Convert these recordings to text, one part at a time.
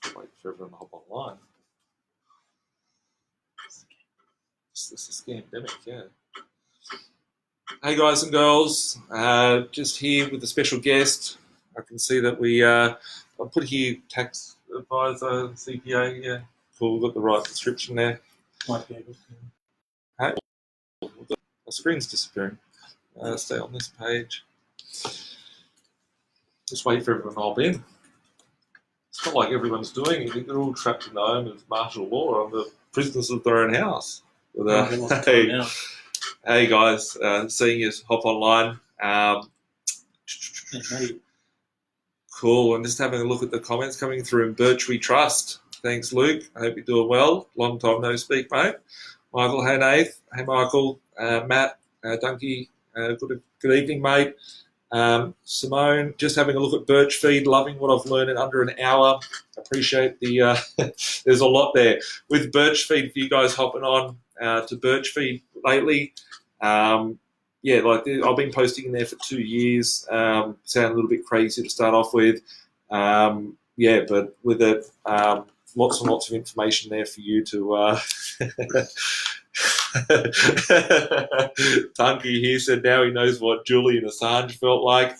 Just wait for everyone to hop online. It's a scam-demic, yeah. Hey guys and girls, just here with a special guest. I can see that I'll put here tax advisor, CPA, yeah. Cool, we've got the right description there. Might be able to. Hey, the screen's disappearing. Stay on this page. Just wait for everyone to hop in. It's not like everyone's doing anything. They're all trapped in the home of martial law on the prisoners of their own house. But, hey guys, seeing you hop online. Cool, and just having a look at the comments coming through in Birch We Trust. Thanks, Luke. I hope you're doing well. Long time no speak, mate. Michael, hey, Nath. Hey, Michael. Matt, Dunky, good evening, mate. Simone, just having a look at birchFEED, loving what I've learned in under an hour. Appreciate the, there's a lot there. With birchFEED, for you guys hopping on to birchFEED lately, yeah, like I've been posting in there for 2 years. Sound a little bit crazy to start off with. Yeah, but with it, lots and lots of information there for you to... Tunky here said now he knows what Julian Assange felt like.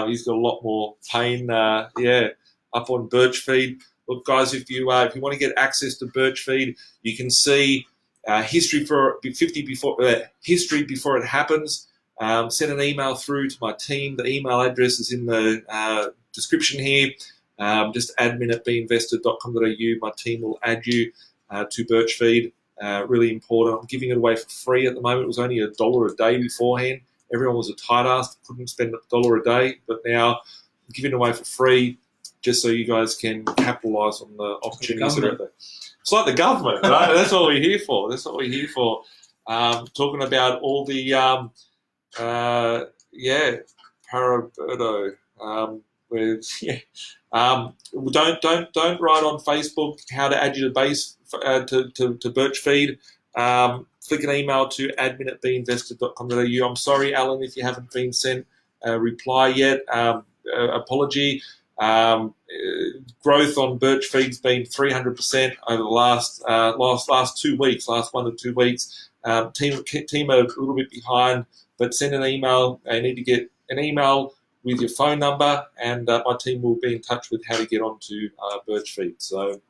He's got a lot more pain, yeah, up on birchFEED. Look, guys, if you want to get access to birchFEED, you can see history before it happens. Send an email through to my team. The email address is in the description here. Just admin@binvested.com.au. My team will add you to birchFEED. Really important. I'm giving it away for free at the moment. It was only $1 a day beforehand. Everyone was a tight ass, couldn't spend $1 a day, but now I'm giving it away for free just so you guys can capitalise on the opportunities that are out there. It's like the government, right? That's what we're here for. That's what we're here for. Talking about all the, yeah, Paraberto. Don't write on Facebook how to add you to base to birchFEED. Flick an email to admin@binvested.com.au. I'm sorry, Alan, if you haven't been sent a reply yet. Apology. Growth on birchFEED's been 300% over the last 2 weeks, last 1 to 2 weeks. Team are a little bit behind, but send an email. I need to get an email with your phone number, and my team will be in touch with how to get onto birchFEED. So,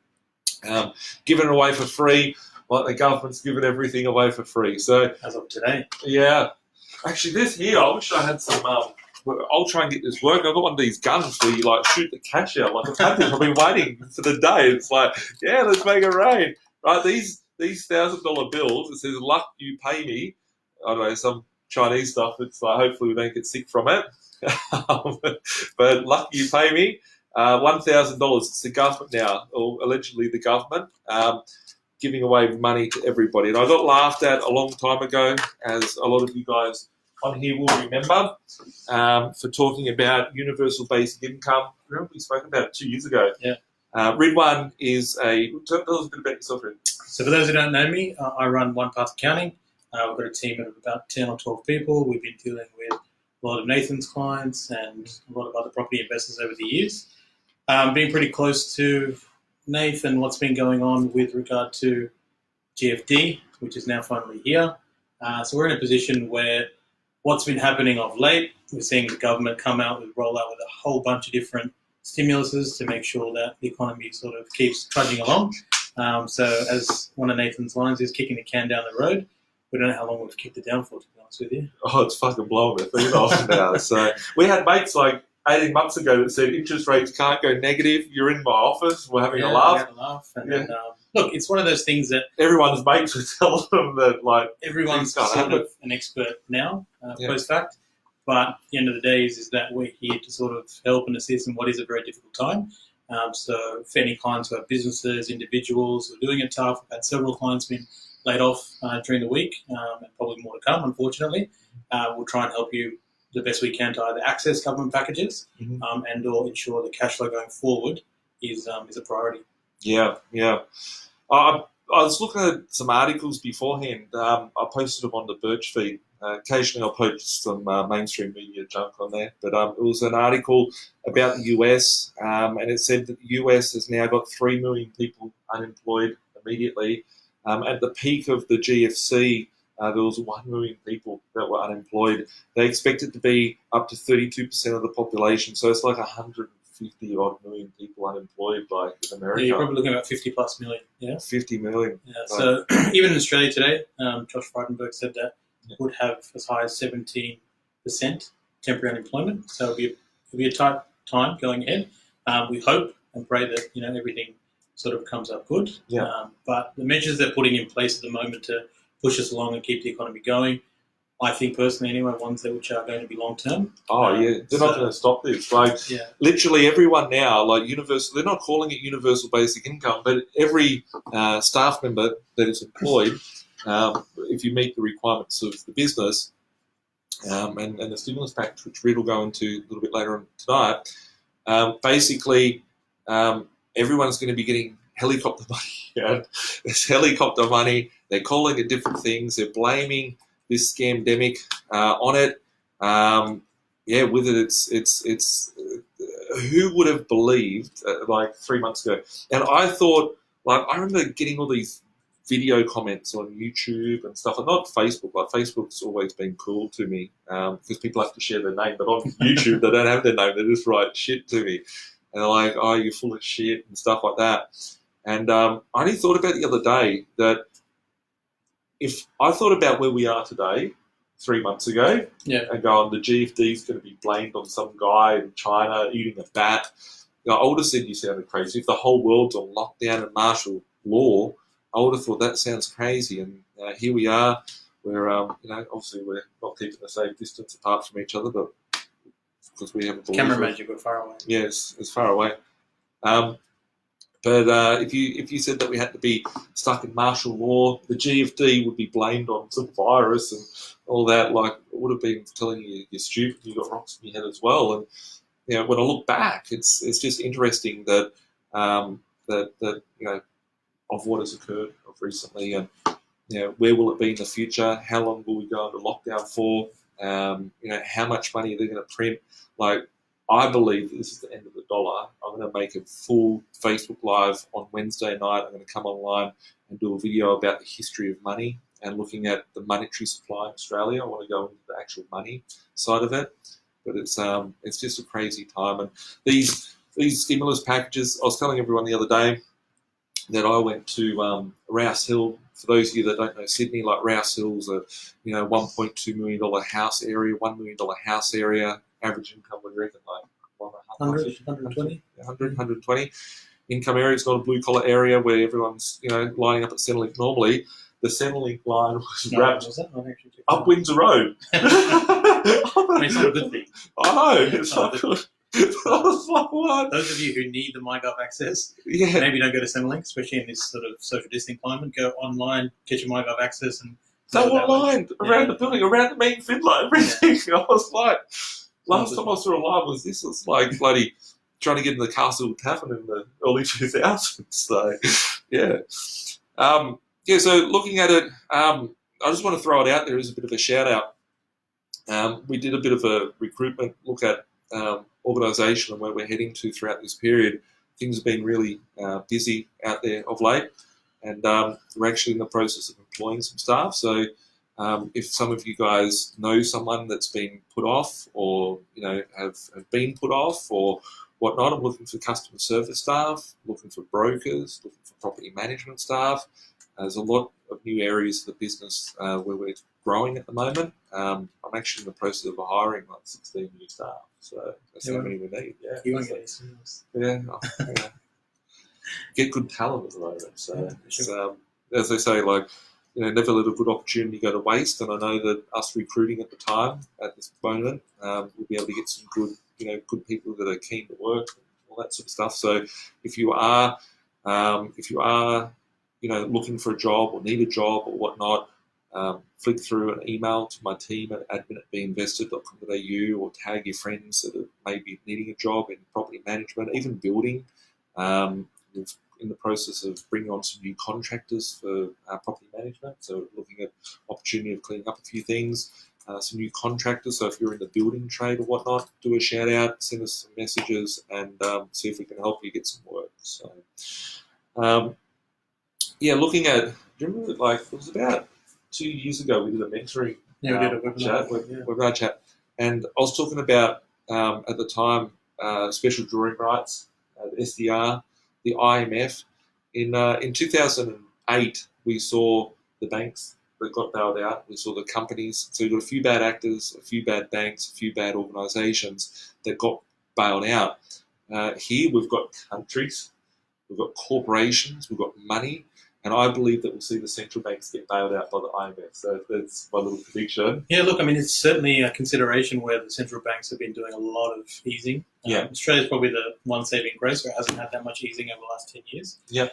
giving it away for free, like the government's giving everything away for free. So as of today, yeah. Actually, this here, I wish I had some. I'll try and get this work. I've got one of these guns where you like shoot the cash out. Like I've been waiting for the day. It's like, yeah, let's make it rain. Right? These $1,000 bills. It says, "Luck you pay me." I don't know, some Chinese stuff. It's like hopefully we don't get sick from it. But lucky you pay me. $1,000. It's the government now, or allegedly the government, giving away money to everybody. And I got laughed at a long time ago, as a lot of you guys on here will remember, for talking about universal basic income. Remember we spoke about it 2 years ago. Yeah. Ridhwan is tell us a bit about yourself, Rid. So for those who don't know me, I run One Path Accounting. We've got a team of about 10 or 12 people. We've been dealing with a lot of Nathan's clients and a lot of other property investors over the years. Being pretty close to Nathan, what's been going on with regard to GFD, which is now finally here. So we're in a position where what's been happening of late, we're seeing the government roll out with a whole bunch of different stimuluses to make sure that the economy sort of keeps trudging along. So as one of Nathan's lines is kicking the can down the road, we don't know how long we've kicked it down for, to be honest with you. Oh, it's fucking blowing my feet off now. So we had mates like 18 months ago that said interest rates can't go negative. You're in my office. We're having a laugh. We had a laugh. And then, look, it's one of those things that everyone's mates would tell them that like everyone's sort of an expert now, post fact. But at the end of the day is that we're here to sort of help and assist in what is a very difficult time. So for any clients who have businesses, individuals who are doing it tough, we've had several clients been laid off during the week, and probably more to come, unfortunately. We'll try and help you the best we can to either access government packages and or ensure the cash flow going forward is a priority. Yeah. I was looking at some articles beforehand. I posted them on the birchFEED Occasionally I'll post some mainstream media junk on there, but it was an article about the US, and it said that the US has now got 3 million people unemployed immediately. At the peak of the GFC, there was 1 million people that were unemployed. They expect it to be up to 32% of the population, so it's like 150 odd million people unemployed in America. Yeah, you're probably looking at 50 plus million. Yeah, 50 million. Yeah. So even in Australia today, Josh Frydenberg said that would have as high as 17% temporary unemployment. So it'll be a tight time going ahead. We hope and pray that everything sort of comes up good. Yeah. But the measures they're putting in place at the moment to push us along and keep the economy going, I think personally anyway, ones which are going to be long term. Oh yeah, they're not going to stop this. Literally everyone now, universal. They're not calling it universal basic income, but every staff member that is employed, if you meet the requirements of the business, and the stimulus package, which Reed will go into a little bit later on tonight, basically everyone's going to be getting helicopter money. There's helicopter money. They're calling it different things. They're blaming this scamdemic on it. With it, it's who would have believed 3 months ago? And I thought, I remember getting all these video comments on YouTube and stuff, and not Facebook. Facebook's always been cool to me because people have to share their name, but on YouTube they don't have their name. They just write shit to me, and they're like, "Oh, you're full of shit" and stuff like that. And I only thought about the other day that if I thought about where we are today, 3 months ago, and going, the GFD is going to be blamed on some guy in China eating a bat, I would have said you sounded crazy. If the whole world's on lockdown and martial law, I would have thought that sounds crazy. And here we are. We're, obviously we're not keeping a safe distance apart from each other, but because we haven't. Cameraman, you got far away. Yes, it's far away. But if you said that we had to be stuck in martial law, the GFD would be blamed on some virus and all that. It would have been telling you you're stupid, you got rocks in your head as well. And when I look back, it's just interesting that of what has occurred recently, and where will it be in the future? How long will we go into lockdown for? How much money are they going to print? I believe this is the end of the dollar. I'm going to make a full Facebook Live on Wednesday night. I'm going to come online and do a video about the history of money and looking at the monetary supply in Australia. I want to go into the actual money side of it. But it's just a crazy time. And these stimulus packages, I was telling everyone the other day that I went to Rouse Hill. For those of you that don't know Sydney, Rouse Hill's a $1.2 million house area, $1 million house area. Average income, what do you reckon, 120? 120. Income area. It's not a blue collar area where everyone's lining up at Centrelink. Normally, the Centrelink line was wrapped up Windsor Road. It's not a good thing. I know, it's not good. I was like, what? Those of you who need the MyGov access, maybe don't go to Centrelink, especially in this sort of social distancing climate. Go online, get your MyGov access, and they were lined around the building, around the main fiddler, everything. I was like, last time I saw a line was this. Was like bloody trying to get in the Castle Tavern in the early 2000s. So, yeah. So looking at it, I just want to throw it out there as a bit of a shout out. We did a bit of a recruitment look at organisation and where we're heading to throughout this period. Things have been really busy out there of late, and we're actually in the process of employing some staff. So if some of you guys know someone that's been put off or have been put off or whatnot, I'm looking for customer service staff, looking for brokers, looking for property management staff. There's a lot of new areas of the business where we're growing at the moment. I'm actually in the process of hiring 16 new staff. So that's how many we need. Yeah. You won't get any stimulus. Yeah. Get good talent at the moment. So it's, as they say, never let a good opportunity go to waste. And I know that us recruiting at the time, at this moment, we'll be able to get some good, good people that are keen to work and all that sort of stuff. So if you are, looking for a job or need a job or whatnot, flick through an email to my team at admin@binvested.com.au or tag your friends that are maybe needing a job in property management, even building. We've in the process of bringing on some new contractors for property management. So looking at opportunity of cleaning up a few things, some new contractors. So if you're in the building trade or whatnot, do a shout out, send us some messages, and see if we can help you get some work. So looking at, do you remember, like, it was about 2 years ago we did a mentoring we did a webinar chat, and I was talking about at the time special drawing rights, the SDR, the IMF. In 2008, we saw the banks that got bailed out. We saw the companies. So we got a few bad actors, a few bad banks, a few bad organisations that got bailed out. Here we've got countries, we've got corporations, we've got money, and I believe that we'll see the central banks get bailed out by the IMF. So that's my little prediction. Yeah, look, I mean, it's certainly a consideration where the central banks have been doing a lot of easing. Australia's probably the one saving grace, where it hasn't had that much easing over the last 10 years. Yeah.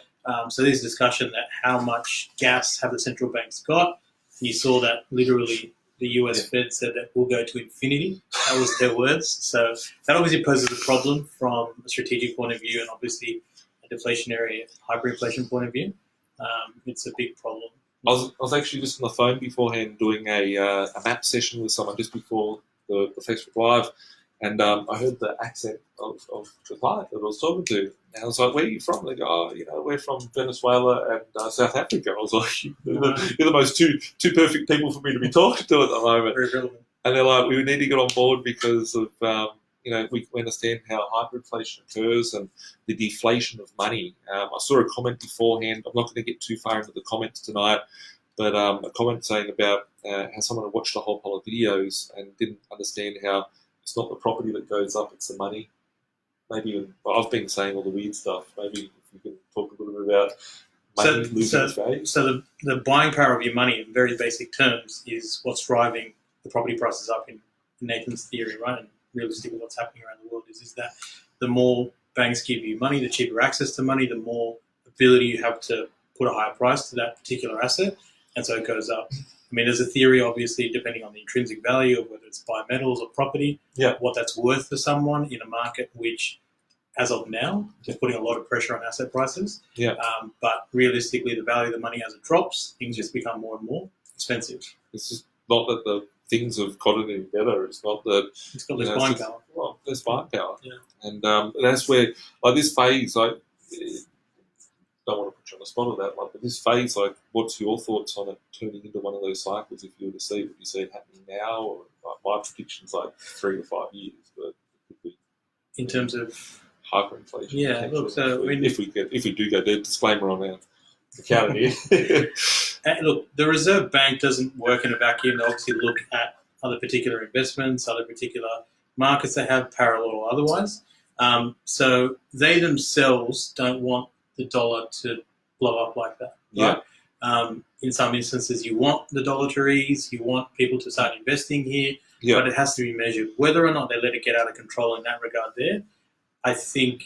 So there's discussion that how much gas have the central banks got. You saw that literally the US Fed said that we'll go to infinity. That was their words. So that obviously poses a problem from a strategic point of view, and obviously a deflationary, hyperinflation point of view. It's a big problem. I was actually just on the phone beforehand doing a map session with someone just before the Facebook Live, and I heard the accent of the client that I was talking to. And I was like, "Where are you from?" They go, "Oh, we're from Venezuela and South Africa." I was like, "You're the most two perfect people for me to be talking to at the moment." Very relevant. And they're like, "We need to get on board because of we understand how hyperinflation occurs and the deflation of money." I saw a comment beforehand. I'm not going to get too far into the comments tonight, but a comment saying about how someone had watched a whole pile of videos and didn't understand how it's not the property that goes up, it's the money. Maybe I've been saying all the weird stuff. Maybe if you can talk a little bit about money losing its value. So the buying power of your money, in very basic terms, is what's driving the property prices up in Nathan's theory, right? And realistically what's happening around the world is that the more banks give you money, the cheaper access to money, the more ability you have to put a higher price to that particular asset, and so it goes up. I mean, there's a theory, obviously, depending on the intrinsic value of whether it's biometals or property, what that's worth for someone in a market which, as of now, is putting a lot of pressure on asset prices. But realistically, the value of the money as it drops, things just become more and more expensive. It's just not that the things have gotten any better. It's not that it's got less buying power. Well, less buying power. Yeah. And that's where, like, this phase, I don't want to put you on the spot of that, but this phase, like, what's your thoughts on it turning into one of those cycles? If you were to see, would you see it happening now, or my prediction's like 3 to 5 years, but it could be in terms of hyperinflation. Yeah, look, so if we do go there, disclaimer on our account here. Look, the Reserve Bank doesn't work in a vacuum. They obviously look at other particular investments, other particular markets they have, parallel or otherwise. So they themselves don't want the dollar to blow up like that. Right? In some instances, you want the dollar to ease, you want people to start investing here, but it has to be measured. Whether or not they let it get out of control in that regard there, I think,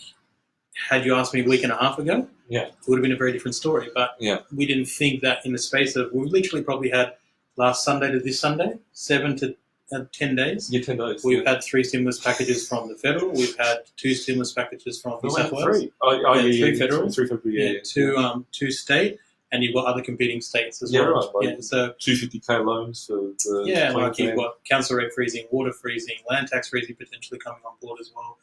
had you asked me a week and a half ago, it would have been a very different story. But we didn't think that in the space of, we literally probably had last Sunday to this Sunday, 7 to 10 days. 10 days. We've had 3 stimulus packages from the federal. We've had 2 stimulus packages from New South Wales. 3 federal. 3 federal, 2 state. And you've got other competing states as well. Right. So 250k loans for the like you've got council rate freezing, water freezing, land tax freezing potentially coming on board as well.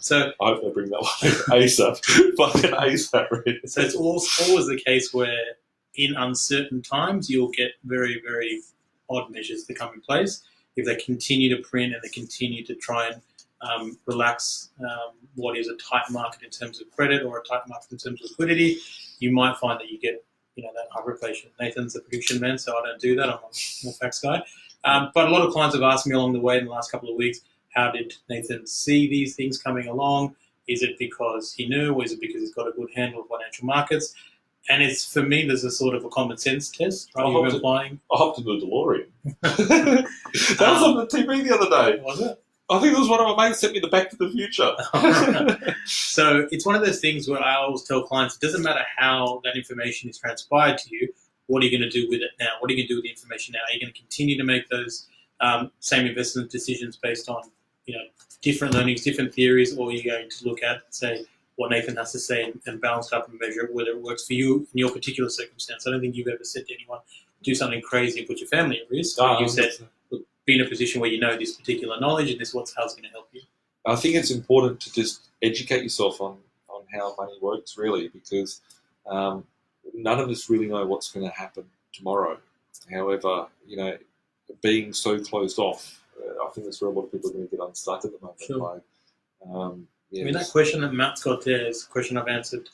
So I hope they bring that one ASAP. Fucking ASAP. Really. So it's always the case where in uncertain times you'll get very, very odd measures that come in place. If they continue to print and they continue to try and relax what is a tight market in terms of credit or a tight market in terms of liquidity, you might find that you get that hyperinflation. Nathan's the prediction man, so I don't do that. I'm a more facts guy. But a lot of clients have asked me along the way in the last couple of weeks, how did Nathan see these things coming along? Is it because he knew, or is it because he's got a good handle of financial markets? And it's, for me, there's a sort of a common sense test. Right? I hopped into a DeLorean. That was on the TV the other day. Was it? I think it was one of my mates sent me the Back to the Future. So it's one of those things where I always tell clients, it doesn't matter how that information is transpired to you, what are you going to do with it now? What are you going to do with the information now? Are you going to continue to make those same investment decisions based on different learnings, different theories, or are you going to look at and say, what Nathan has to say and balance it up and measure it, whether it works for you in your particular circumstance. I don't think you've ever said to anyone, do something crazy and put your family at risk. You said, look, be in a position where you know this particular knowledge and this is how it's going to help you. I think it's important to just educate yourself on how money works, really, because none of us really know what's going to happen tomorrow. However, being so closed off, I think that's where a lot of people are going to get unstuck at the moment. Sure. Yeah, I mean, that question that Matt's got there is a question I've answered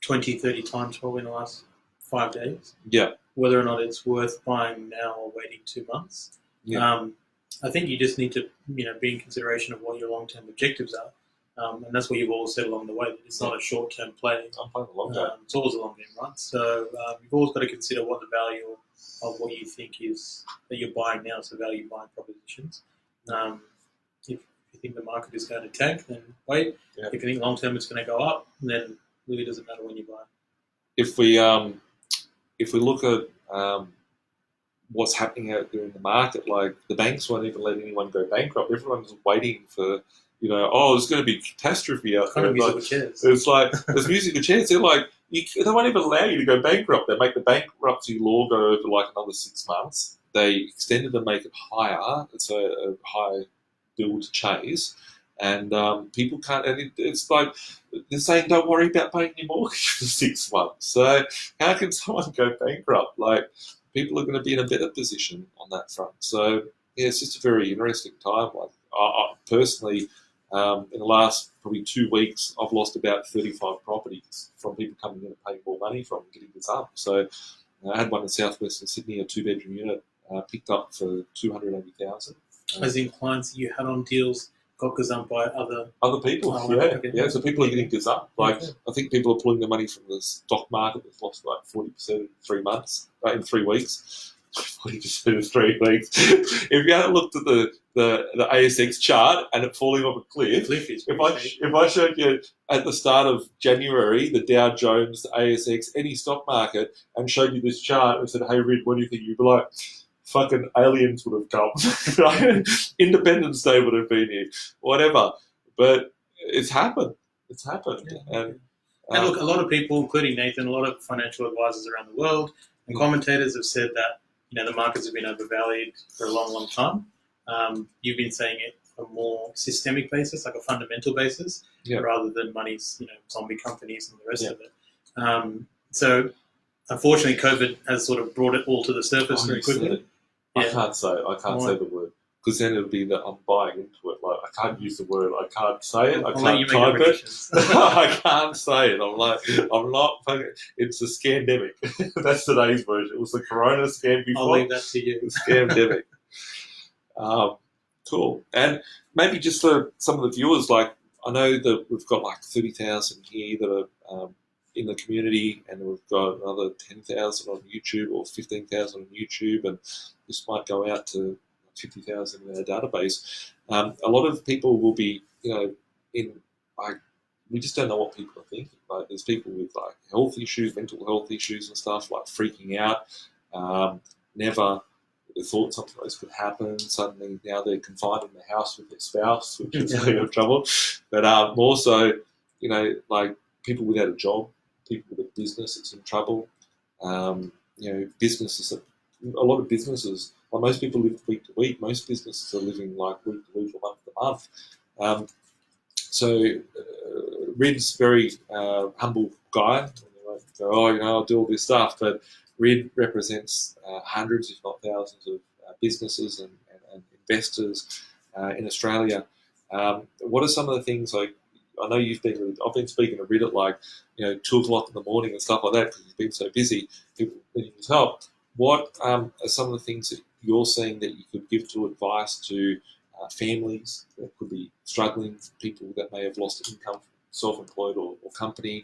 20, 30 times probably in the last 5 days. Yeah. Whether or not it's worth buying now or waiting 2 months. Yeah. I think you just need to, be in consideration of what your long-term objectives are. And that's what you've always said along the way. That it's not a short-term play. I'm playing a long game. It's always a long game, right? So you've always got to consider what the value of what you think is that you're buying now. So value buying propositions. If you think the market is going to tank, then wait. Yeah. If you think long-term it's going to go up, then it really doesn't matter when you buy. If we look at what's happening out there in the market, like the banks won't even let anyone go bankrupt. Everyone's waiting for, there's going to be catastrophe out there. Kind of musical chairs. It's like, there's musical chairs. They're like, they won't even allow you to go bankrupt. They make the bankruptcy law go over like another 6 months. They extended and make it higher. It's a high bill to chase. And people can't, and it's like, they're saying, don't worry about paying your mortgage for 6 months. So how can someone go bankrupt? Like, people are going to be in a better position on that front. So, yeah, it's just a very interesting time. Like, I personally, in the last probably 2 weeks, I've lost about 35 properties from people coming in and paying more money from getting this up. So I had one in southwestern Sydney, a 2-bedroom unit, picked up for $280,000. As in clients that you had on deals got gazumped by other people. Yeah. So people are getting gazumped. Like, I think people are pulling the money from the stock market that's lost like 40% in 3 months, in 3 weeks. 40% in 3 weeks. If you hadn't looked at the ASX chart and it falling off a cliff, if I showed you at the start of January the Dow Jones, the ASX, any stock market, and showed you this chart and said, "Hey, Rid, what do you think?" You'd be like, fucking aliens would have come. Right? Independence Day would have been here. Whatever. But it's happened. It's happened. Yeah. And look, a lot of people, including Nathan, a lot of financial advisors around the world and commentators have said that, the markets have been overvalued for a long, long time. You've been saying it on a more systemic basis, like a fundamental basis, rather than money's, zombie companies and the rest of it. So unfortunately, COVID has sort of brought it all to the surface very quickly. I can't say the word, because then it'll be that I'm buying into it. Like, I can't use the word. I can't say it. I can't type it. I can't say it. I'm not fucking. It's a scandemic. That's today's version. It was the Corona scam before. I'll leave that to you. The scandemic. Cool. And maybe just for some of the viewers, like, I know that we've got like 30,000 here that are in the community, and we've got another 10,000 on YouTube or 15,000 on YouTube, and this might go out to 50,000 in our database. A lot of people will be, we just don't know what people are thinking. Like, there's people with like health issues, mental health issues and stuff, like freaking out. Never thought something like this could happen. Suddenly now they're confined in the house with their spouse, which is a of trouble. But more so, like people without a job, people with a business that's in trouble. Businesses, a lot of businesses, well, most people live week to week. Most businesses are living like week to week or month to month. So Rid's a very humble guy. I'll do all this stuff. But Rid represents hundreds, if not thousands, of businesses and investors in Australia. What are some of the things, like, I know I've been speaking to Rid at like 2 o'clock in the morning and stuff like that because he's been so busy. People needing his help. What are some of the things that you're seeing that you could give to advice to families that could be struggling, people that may have lost income, self-employed or company,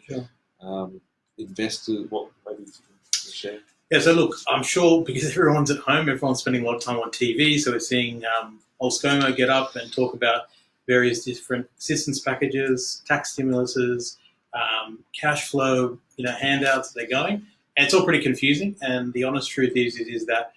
investors? What maybe you can share? Yeah, so look, I'm sure because everyone's at home, everyone's spending a lot of time on TV, so we're seeing old ScoMo get up and talk about various different assistance packages, tax stimuluses, cash flow, handouts that they're going. And it's all pretty confusing. And the honest truth is that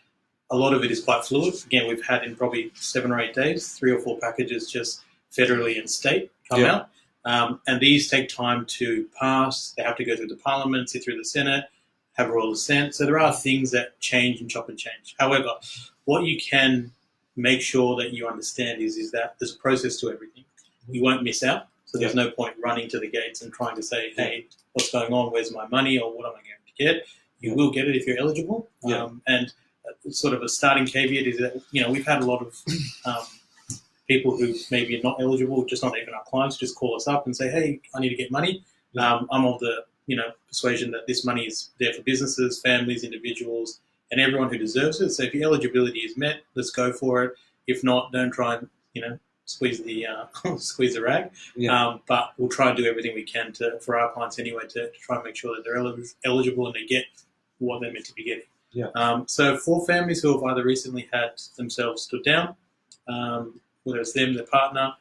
a lot of it is quite fluid. Again, we've had in probably 7 or 8 days, 3 or 4 packages just federally and state come out. And these take time to pass. They have to go through the Parliament, sit through the Senate, have royal assent. So there are things that change and chop and change. However, what you can make sure that you understand is that there's a process to everything. You won't miss out. So there's no point running to the gates and trying to say, hey, what's going on? Where's my money? Or what am I going to get? You will get it if you're eligible. And sort of a starting caveat is that, we've had a lot of people who maybe are not eligible, just not even our clients, just call us up and say, hey, I need to get money. I'm of the persuasion that this money is there for businesses, families, individuals, and everyone who deserves it. So if your eligibility is met, let's go for it. If not, don't try and squeeze the rag. But we'll try and do everything we can for our clients anyway to try and make sure that they're eligible and they get what they're meant to be getting. So for families who have either recently had themselves stood down, whether it's them, their partner,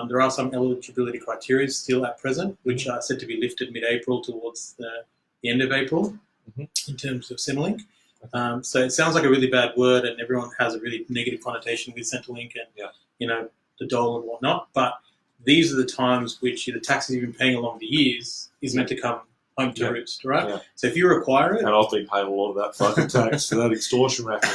there are some eligibility criteria still at present, which are said to be lifted mid-April towards the end of April in terms of Centrelink. So it sounds like a really bad word, and everyone has a really negative connotation with Centrelink and the dole and whatnot. But these are the times which the taxes you've been paying along the years is meant to come home to roost, right? So if you require it, and I've been paying a lot of that fucking tax for that extortion racket.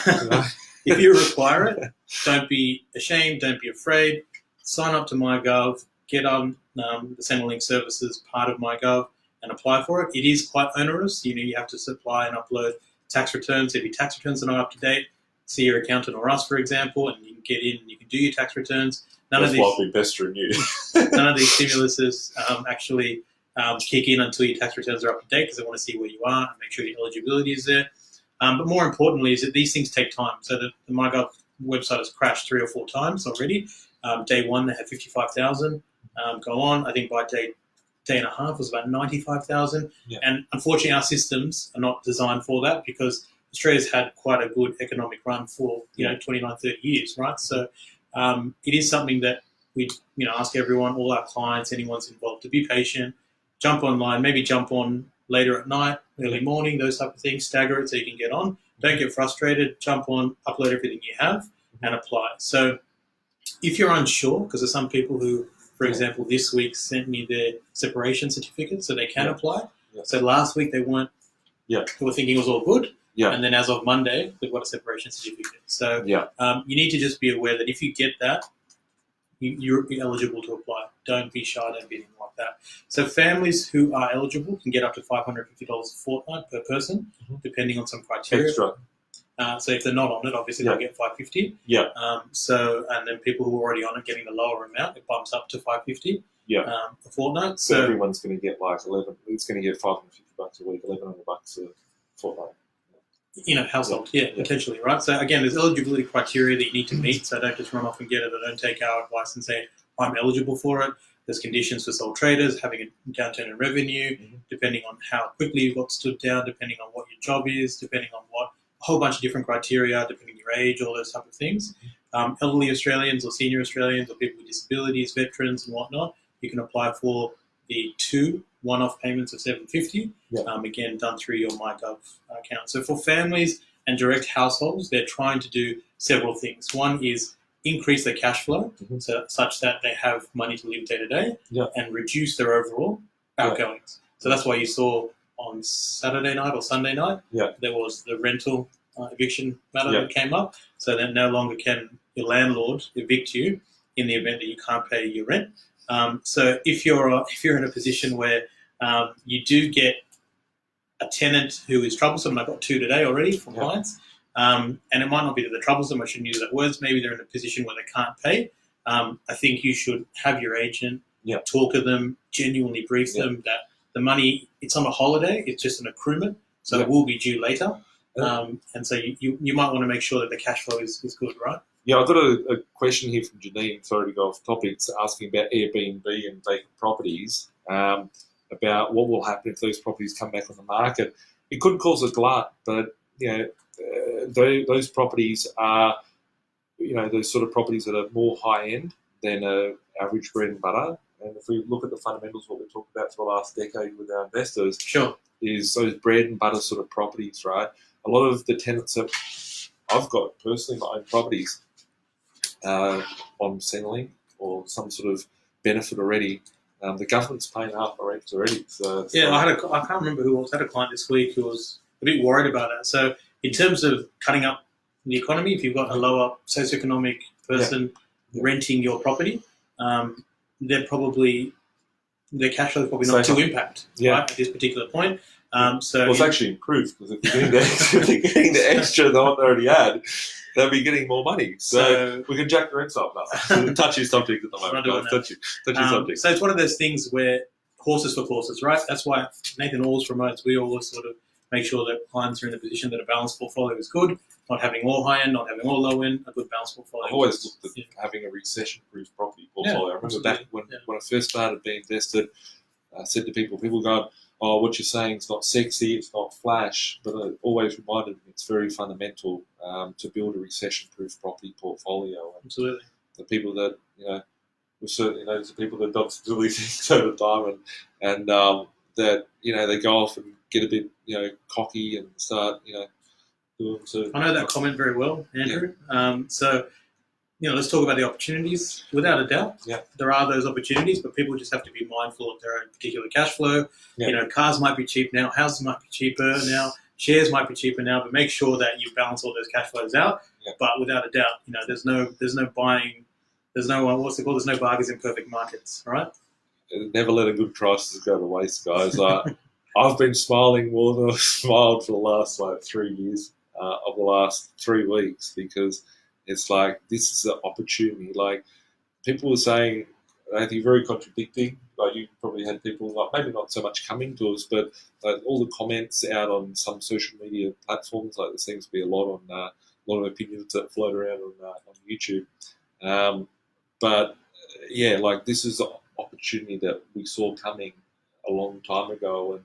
If you require it, don't be ashamed, don't be afraid. Sign up to MyGov, get on the Centrelink services part of MyGov and apply for it. It is quite onerous. You have to supply and upload tax returns. If your tax returns are not up to date, see your accountant or us, for example, and you can get in and you can do your tax returns. None of these stimuluses actually kick in until your tax returns are up to date because they want to see where you are and make sure your eligibility is there. But more importantly is that these things take time. So the MyGov website has crashed 3 or 4 times already. Day one, they had 55,000 go on. I think by day and a half was about 95,000. And unfortunately, our systems are not designed for that because Australia's had quite a good economic run for 29, 30 years, right? So it is something that we ask everyone, all our clients, anyone's involved, to be patient, jump online, maybe jump on later at night, early morning, those type of things, stagger it so you can get on. Don't get frustrated, jump on, upload everything you have and apply. So if you're unsure, because there's some people who, for example, this week sent me their separation certificate so they can apply. So last week they weren't, they were thinking it was all good. And then as of Monday, they've got a separation certificate. So you need to just be aware that if you get that, you're eligible to apply. Don't be shy, don't be anything like that. So families who are eligible can get up to $550 a fortnight per person, depending on some criteria. Extra. So if they're not on it, obviously they'll get $550. And then people who are already on it getting the lower amount, it bumps up to $550 a fortnight. So everyone's going to get like 11. It's going to get $550 a week, $1,100 a fortnight. Household, potentially, right? So again, there's eligibility criteria that you need to meet. So don't just run off and get it, or don't take our advice and say I'm eligible for it. There's conditions for sole traders, having a downturn in revenue, depending on how quickly you got stood down, depending on what your job is, depending on what a whole bunch of different criteria, depending on your age, all those type of things. Elderly Australians or senior Australians or people with disabilities, veterans and whatnot, you can apply for the 2 one-off payments of $750, again, done through your MyGov account. So for families and direct households, they're trying to do several things. One is increase their cash flow such that they have money to live day to day and reduce their overall outgoings. So that's why you saw on Saturday night or Sunday night, there was the rental eviction matter that came up. So that no longer can your landlord evict you in the event that you can't pay your rent. So if you're in a position where you do get a tenant who is troublesome, and I've got 2 today already from clients, and it might not be that they're troublesome, I shouldn't use that words, maybe they're in a position where they can't pay, I think you should have your agent talk to them, genuinely brief them that the money, it's on a holiday, it's just an accruement, so it will be due later. And so you might want to make sure that the cash flow is good, right? Yeah, I've got a question here from Janine, sorry to go off topic, it's asking about Airbnb and vacant properties, about what will happen if those properties come back on the market. It could cause a glut, but those properties are, those sort of properties that are more high-end than average bread and butter. And if we look at the fundamentals, what we've talked about for the last decade with our investors, is those bread and butter sort of properties, right? A lot of the tenants that I've got personally, my own properties, on Centrelink or some sort of benefit already, the government's paying half the rent already. So Yeah, I can't remember who else had a client this week who was a bit worried about that. So in terms of cutting up the economy, if you've got a lower socioeconomic person renting your property, they're probably their cash flow is probably not too impact right, at this particular point. So it's actually improved because if they're getting the extra than what they already had, they'll be getting more money. So we can jack the rents up now. Touchy subject at the moment. Touchy subject. So it's one of those things where horses for courses, right? That's why Nathan always promotes. We always sort of make sure that clients are in the position that a balanced portfolio is good, not having all high end, not having all low end, a good balanced portfolio. I've always looked at having a recession-proof property portfolio. I remember back when I first started B.Invested, I said to people going, "Oh, what you're saying is not sexy, it's not flash," but I always reminded them it's very fundamental to build a recession-proof property portfolio. And absolutely. The people that we certainly know the people that done silly things over time, and that they go off and get a bit cocky and start doing. So I know that comment very well, Andrew. So let's talk about the opportunities. Without a doubt, there are those opportunities, but people just have to be mindful of their own particular cash flow. Cars might be cheap now, houses might be cheaper now, shares might be cheaper now, but make sure that you balance all those cash flows out. But without a doubt, there's no buying. There's no There's no bargains in perfect markets, right? Never let a good crisis go to waste, guys. I've been smiling more than I've smiled for the last 3 years of the last 3 weeks because it's like this is an opportunity. Like people were saying, I think very contradicting. Like you probably had people maybe not so much coming to us, but all the comments out on some social media platforms. Like there seems to be a lot of opinions that float around on YouTube. But like this is an opportunity that we saw coming a long time ago,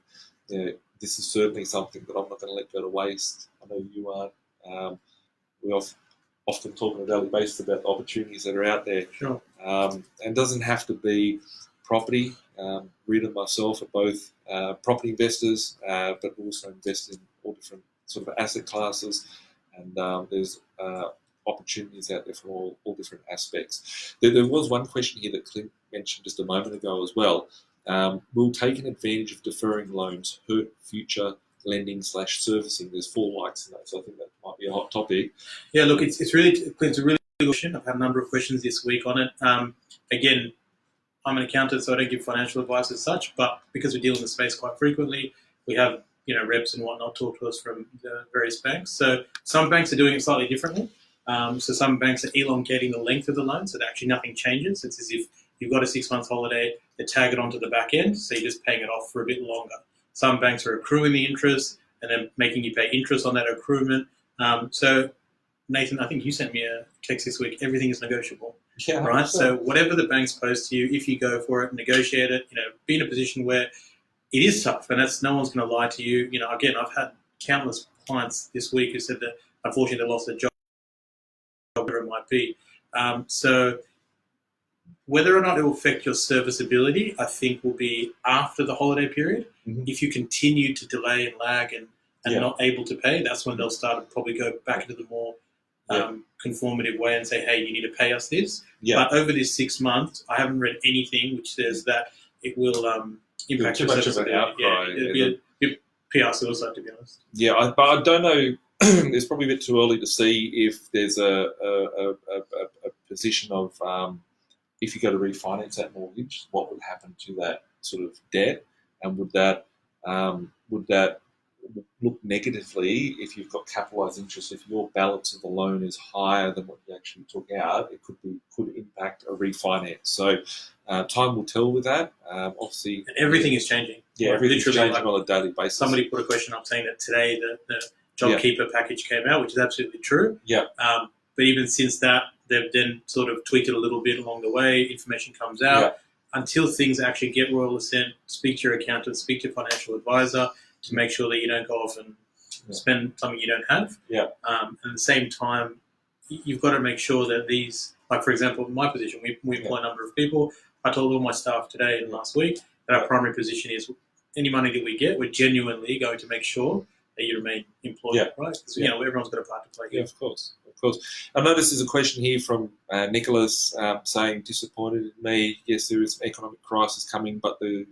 and this is certainly something that I'm not going to let go to waste. I know you aren't. We often talk on a daily basis about the opportunities that are out there. Sure. And it doesn't have to be property. Rita and myself are both property investors, but also invest in all different sort of asset classes, and there's opportunities out there from all different aspects. There was one question here that Clint mentioned just a moment ago as well. Will taking advantage of deferring loans hurt future lending / servicing? There's 4 likes in that, so I think that might be a hot topic. Yeah, look, it's a really good question. I've had a number of questions this week on it. Again, I'm an accountant, so I don't give financial advice as such, but because we deal in the space quite frequently, we have reps and whatnot talk to us from the various banks. So some banks are doing it slightly differently. So some banks are elongating the length of the loan, so that actually nothing changes. It's as if you've got a 6 month holiday, they tag it onto the back end, so you're just paying it off for a bit longer. Some banks are accruing the interest and then making you pay interest on that accruement. So, Nathan, I think you sent me a text this week. Everything is negotiable, right? So whatever the banks post to you, if you go for it, negotiate it. Be in a position where it is tough, and no one's going to lie to you. Again, I've had countless clients this week who said that unfortunately they lost their job, whatever it might be. So whether or not it will affect your serviceability, I think will be after the holiday period. Mm-hmm. If you continue to delay and lag and not able to pay, that's when they'll start to probably go back into the more conformative way and say, hey, you need to pay us this. But over this 6 months, I haven't read anything which says that it will impact your serviceability. It'd be a PR suicide, to be honest. But I don't know. It's probably a bit too early to see if there's a position of if you go to refinance that mortgage, what would happen to that sort of debt, and would that look negatively if you've got capitalised interest? If your balance of the loan is higher than what you actually took out, it could impact a refinance. So time will tell with that. Obviously, and everything is changing. Everything's changing on a daily basis. Somebody put a question up saying that today the JobKeeper package came out, which is absolutely true. But even since that, they've then sort of tweaked it a little bit along the way. Information comes out. Until things actually get royal assent, speak to your accountant, speak to your financial advisor to make sure that you don't go off and spend something you don't have. And at the same time, you've got to make sure that these, like for example, in my position, we employ a number of people. I told all my staff today and last week that our primary position is any money that we get, we're genuinely going to make sure that you remain employed, right? Because everyone's got a part to play here. Of course. of course. I notice there's a question here from Nicholas saying, disappointed in me. Yes, there is an economic crisis coming, but the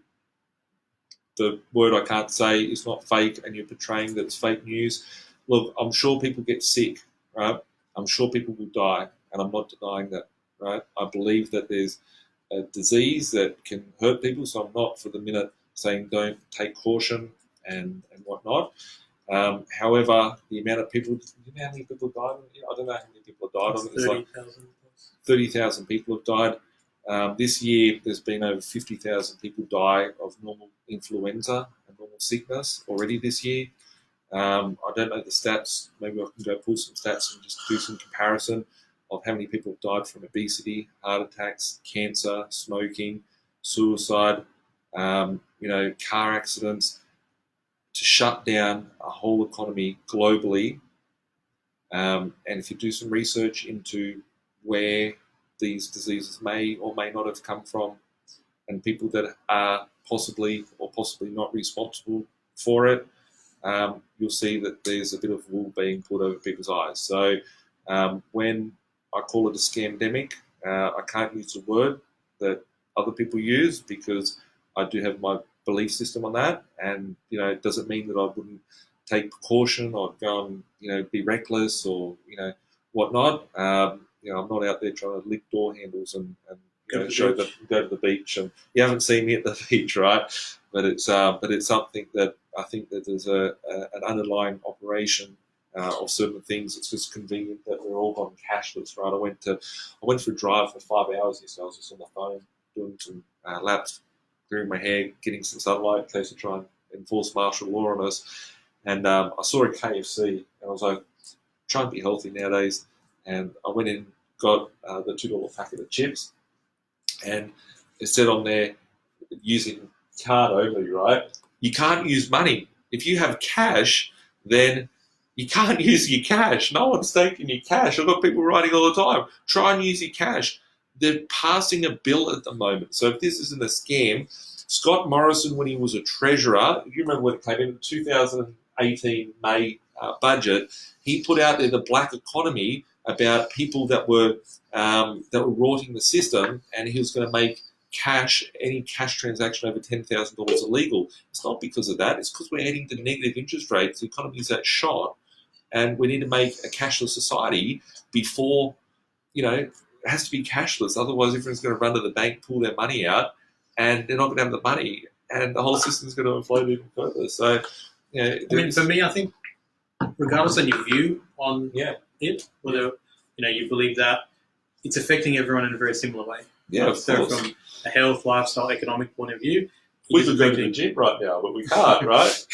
word I can't say is not fake, and you're portraying that it's fake news. Look, I'm sure people get sick, right? I'm sure people will die, and I'm not denying that, right? I believe that there's a disease that can hurt people, so I'm not for the minute saying don't take caution and whatnot. However, the amount of people, you know how many people have died? I don't know how many people have died on it. It's 30,000. 30,000 people have died. This year, there's been over 50,000 people die of normal influenza and normal sickness already this year. I don't know the stats. Maybe I can go pull some stats and just do some comparison of how many people have died from obesity, heart attacks, cancer, smoking, suicide, car accidents. To shut down a whole economy globally, and if you do some research into where these diseases may or may not have come from, and people that are possibly or possibly not responsible for it, you'll see that there's a bit of wool being put over people's eyes. So when I call it a scamdemic, I can't use the word that other people use because I do have my belief system on that, and it doesn't mean that I wouldn't take precaution or go and be reckless or whatnot. I'm not out there trying to lick door handles and show that go to the beach, and you haven't seen me at the beach, right? But it's something that I think that there's an underlying operation of certain things. It's just convenient that we're all gone cashless, right? I went for a drive for 5 hours yesterday. I was just on the phone doing some laps, clearing my hair, getting some sunlight in case I try and enforce martial law on us. And I saw a KFC, and I was like, trying to be healthy nowadays. And I went in, got the $2 packet of chips, and it said on there, using card only, right? You can't use money. If you have cash, then you can't use your cash. No one's taking your cash. I've got people writing all the time, try and use your cash. They're passing a bill at the moment. So if this isn't a scam, Scott Morrison, when he was a treasurer, you remember when it came in 2018 May budget, he put out there the black economy about people that were rorting the system, and he was going to make any cash transaction over $10,000 illegal. It's not because of that. It's because we're heading to negative interest rates. The economy's that shot, and we need to make a cashless society before, it has to be cashless. Otherwise, everyone's going to run to the bank, pull their money out, and they're not going to have the money, and the whole system's going to inflate even further. So, for me, I think regardless of your view on it, whether you believe that it's affecting everyone in a very similar way. Yeah, of so course. From a health, lifestyle, economic point of view, we could go to the gym right now, but we can't, right?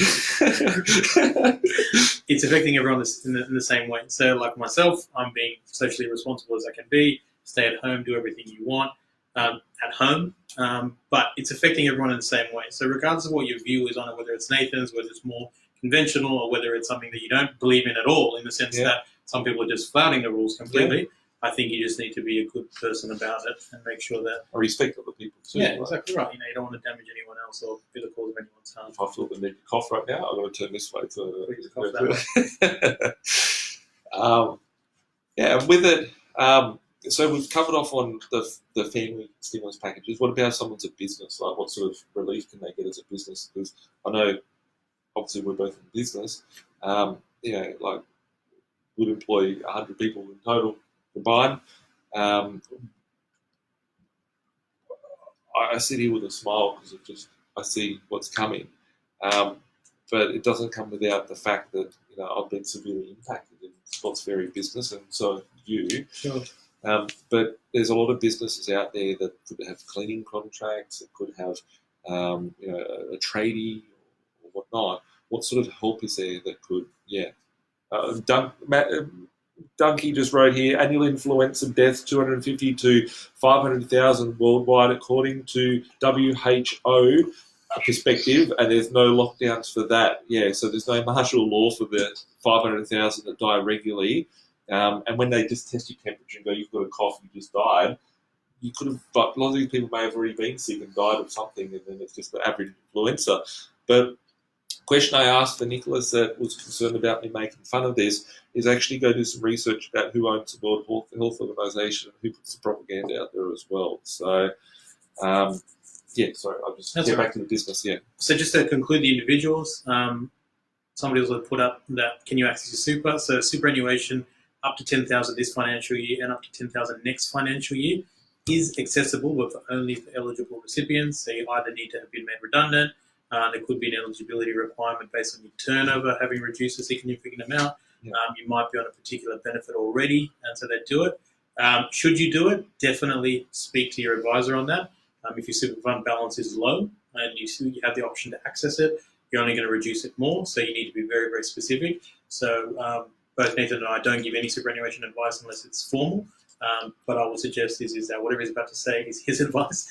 It's affecting everyone in the same way. So, like myself, I'm being socially responsible as I can be, stay at home, do everything you want at home, but it's affecting everyone in the same way. So, regardless of what your view is on it, whether it's Nathan's, whether it's more conventional, or whether it's something that you don't believe in at all, in the sense that some people are just flouting the rules completely. I think you just need to be a good person about it and make sure that I respect other people too. Yeah, exactly right. You don't want to damage anyone else or be the cause of anyone's harm. If I feel the need to cough right now, I've got to turn this way Please cough that way. With it, so we've covered off on the family stimulus packages. What about if someone's a business? Like, what sort of relief can they get as a business? Because I know, obviously, we're both in business. Like, would employ 100 people in total combined. I sit here with a smile because I see what's coming, but it doesn't come without the fact that I've been severely impacted in Scott's very business, and so have you. Sure. But there's a lot of businesses out there that could have cleaning contracts, that could have a tradie or whatnot. What sort of help is there that could Dunky just wrote here, annual influenza deaths 250 to 500,000 worldwide, according to WHO perspective, and there's no lockdowns for that. So there's no martial law for the 500,000 that die regularly. And when they just test your temperature and go, you've got a cough, you just died, you could have, but a lot of these people may have already been sick and died of something, and then it's just the average influenza. But question I asked for Nicholas that was concerned about me making fun of this is actually go do some research about who owns the World Health Organization and who puts the propaganda out there as well. So, sorry, I'll just get back to the business, So just to conclude the individuals, somebody also put up that can you access your super? So superannuation up to 10,000 this financial year and up to 10,000 next financial year is accessible, but only for eligible recipients. So you either need to have been made redundant. There could be an eligibility requirement based on your turnover having reduced a significant amount. You might be on a particular benefit already, and so they do it. Should you do it, definitely speak to your advisor on that. If your super fund balance is low and you have the option to access it, you're only going to reduce it more, so you need to be very, very specific. So both Nathan and I don't give any superannuation advice unless it's formal. But I would suggest is that whatever he's about to say is his advice.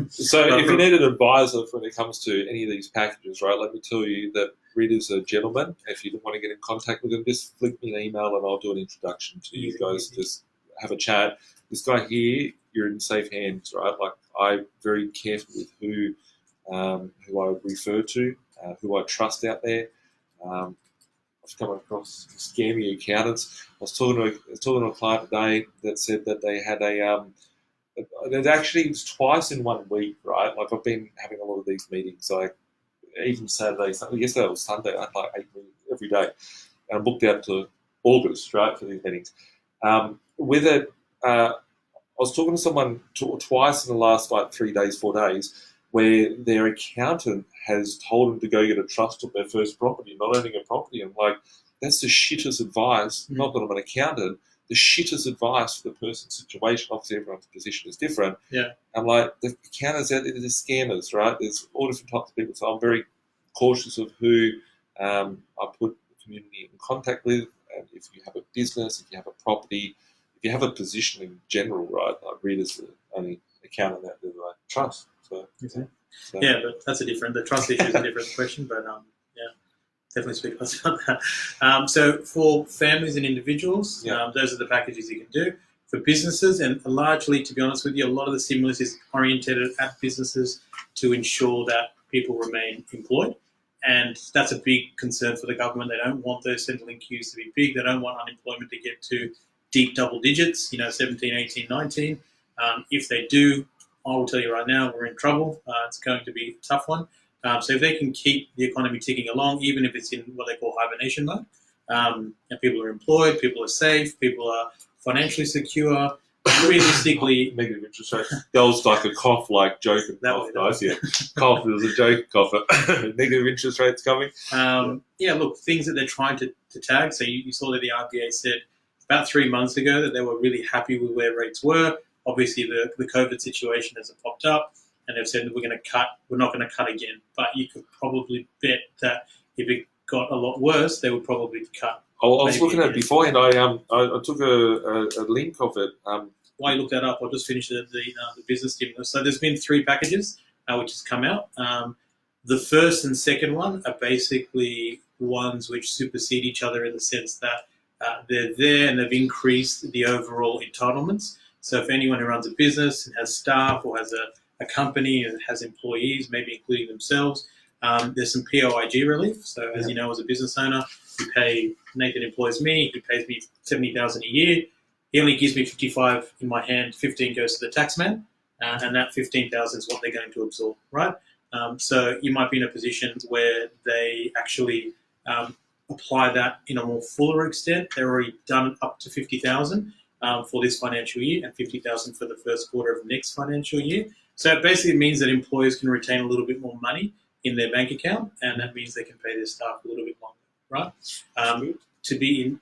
So if you need an advisor when it comes to any of these packages, right, let me tell you that Rid is a gentleman. If you want to get in contact with him, just flick me an email and I'll do an introduction to you guys. Just have a chat. This guy here, you're in safe hands, right? Like, I'm very careful with who I refer to, who I trust out there. I've come across scammy accountants. I was talking to a client today that said that they had it actually was twice in 1 week, right? Like, I've been having a lot of these meetings, like even Saturday, yesterday was Sunday, I had like 8 meetings every day. And I'm booked out to August, right, for these meetings. With it, I was talking to someone twice in the last 3 days, 4 days, where their accountant has told them to go get a trust of their first property, not owning a property. I'm like, that's the shittest advice. Not that I'm an accountant, the shittest advice for the person's situation. Obviously, everyone's position is different. Yeah. I'm like, the accountants out there, they're scammers, right? There's all different types of people. So I'm very cautious of who I put the community in contact with. And if you have a business, if you have a property, if you have a position in general, right? Like, Reed is the only accountant out there that I trust. So, yeah, but that's the trust issue is a different question, but definitely speak to us about that. So for families and individuals, those are the packages you can do. For businesses, and largely, to be honest with you, a lot of the stimulus is oriented at businesses to ensure that people remain employed. And that's a big concern for the government. They don't want those Centrelink queues to be big. They don't want unemployment to get to deep double digits, 17, 18, 19. If they do, I will tell you right now, we're in trouble. It's going to be a tough one. So if they can keep the economy ticking along, even if it's in what they call hibernation mode, and people are employed, people are safe, people are financially secure, realistically... Negative interest rate. That was like a cough, like joke and cough, guys. Yeah, cough. It was a joke cough. Negative interest rates coming. Look, things that they're trying to tag. So you saw that the RBA said about 3 months ago that they were really happy with where rates were. Obviously, the COVID situation has popped up, and they've said that we're not going to cut again. But you could probably bet that if it got a lot worse, they would probably cut. I was looking at it beforehand. I took a link of it. While you look that up, I'll just finish the business stimulus. So there's been 3 packages which has come out. The first and second one are basically ones which supersede each other in the sense that they're there and they've increased the overall entitlements. So if anyone who runs a business and has staff or has a company and has employees, maybe including themselves, there's some POIG relief. So as you know, as a business owner, Nathan employs me, he pays me $70,000 a year. He only gives me 55 in my hand, 15 goes to the taxman, and that 15,000 is what they're going to absorb, right? So you might be in a position where they actually apply that in a more fuller extent. They're already done up to 50,000 for this financial year and 50,000 for the first quarter of next financial year. So it basically means that employers can retain a little bit more money in their bank account, and that means they can pay their staff a little bit longer, right? To be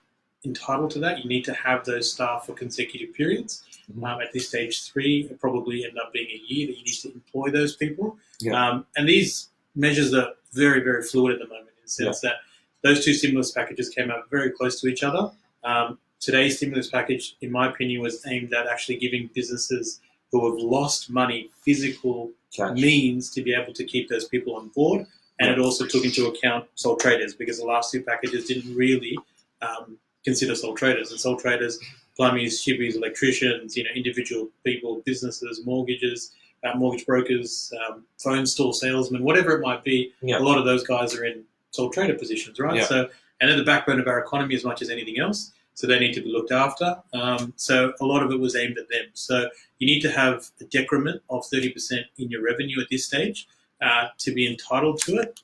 entitled to that, you need to have those staff for consecutive periods. At this stage 3, it probably end up being a year that you need to employ those people. And these measures are very, very fluid at the moment in the sense that those 2 stimulus packages came out very close to each other. Today's stimulus package, in my opinion, was aimed at actually giving businesses who have lost money physical means to be able to keep those people on board. And it also took into account sole traders, because the last 2 packages didn't really consider sole traders. And sole traders, plumbies, shippies, electricians, individual people, businesses, mortgages, mortgage brokers, phone store salesmen, whatever it might be. A lot of those guys are in sole trader positions, right? Yeah. So, and they're the backbone of our economy as much as anything else. So they need to be looked after. So a lot of it was aimed at them. So you need to have a decrement of 30% in your revenue at this stage to be entitled to it.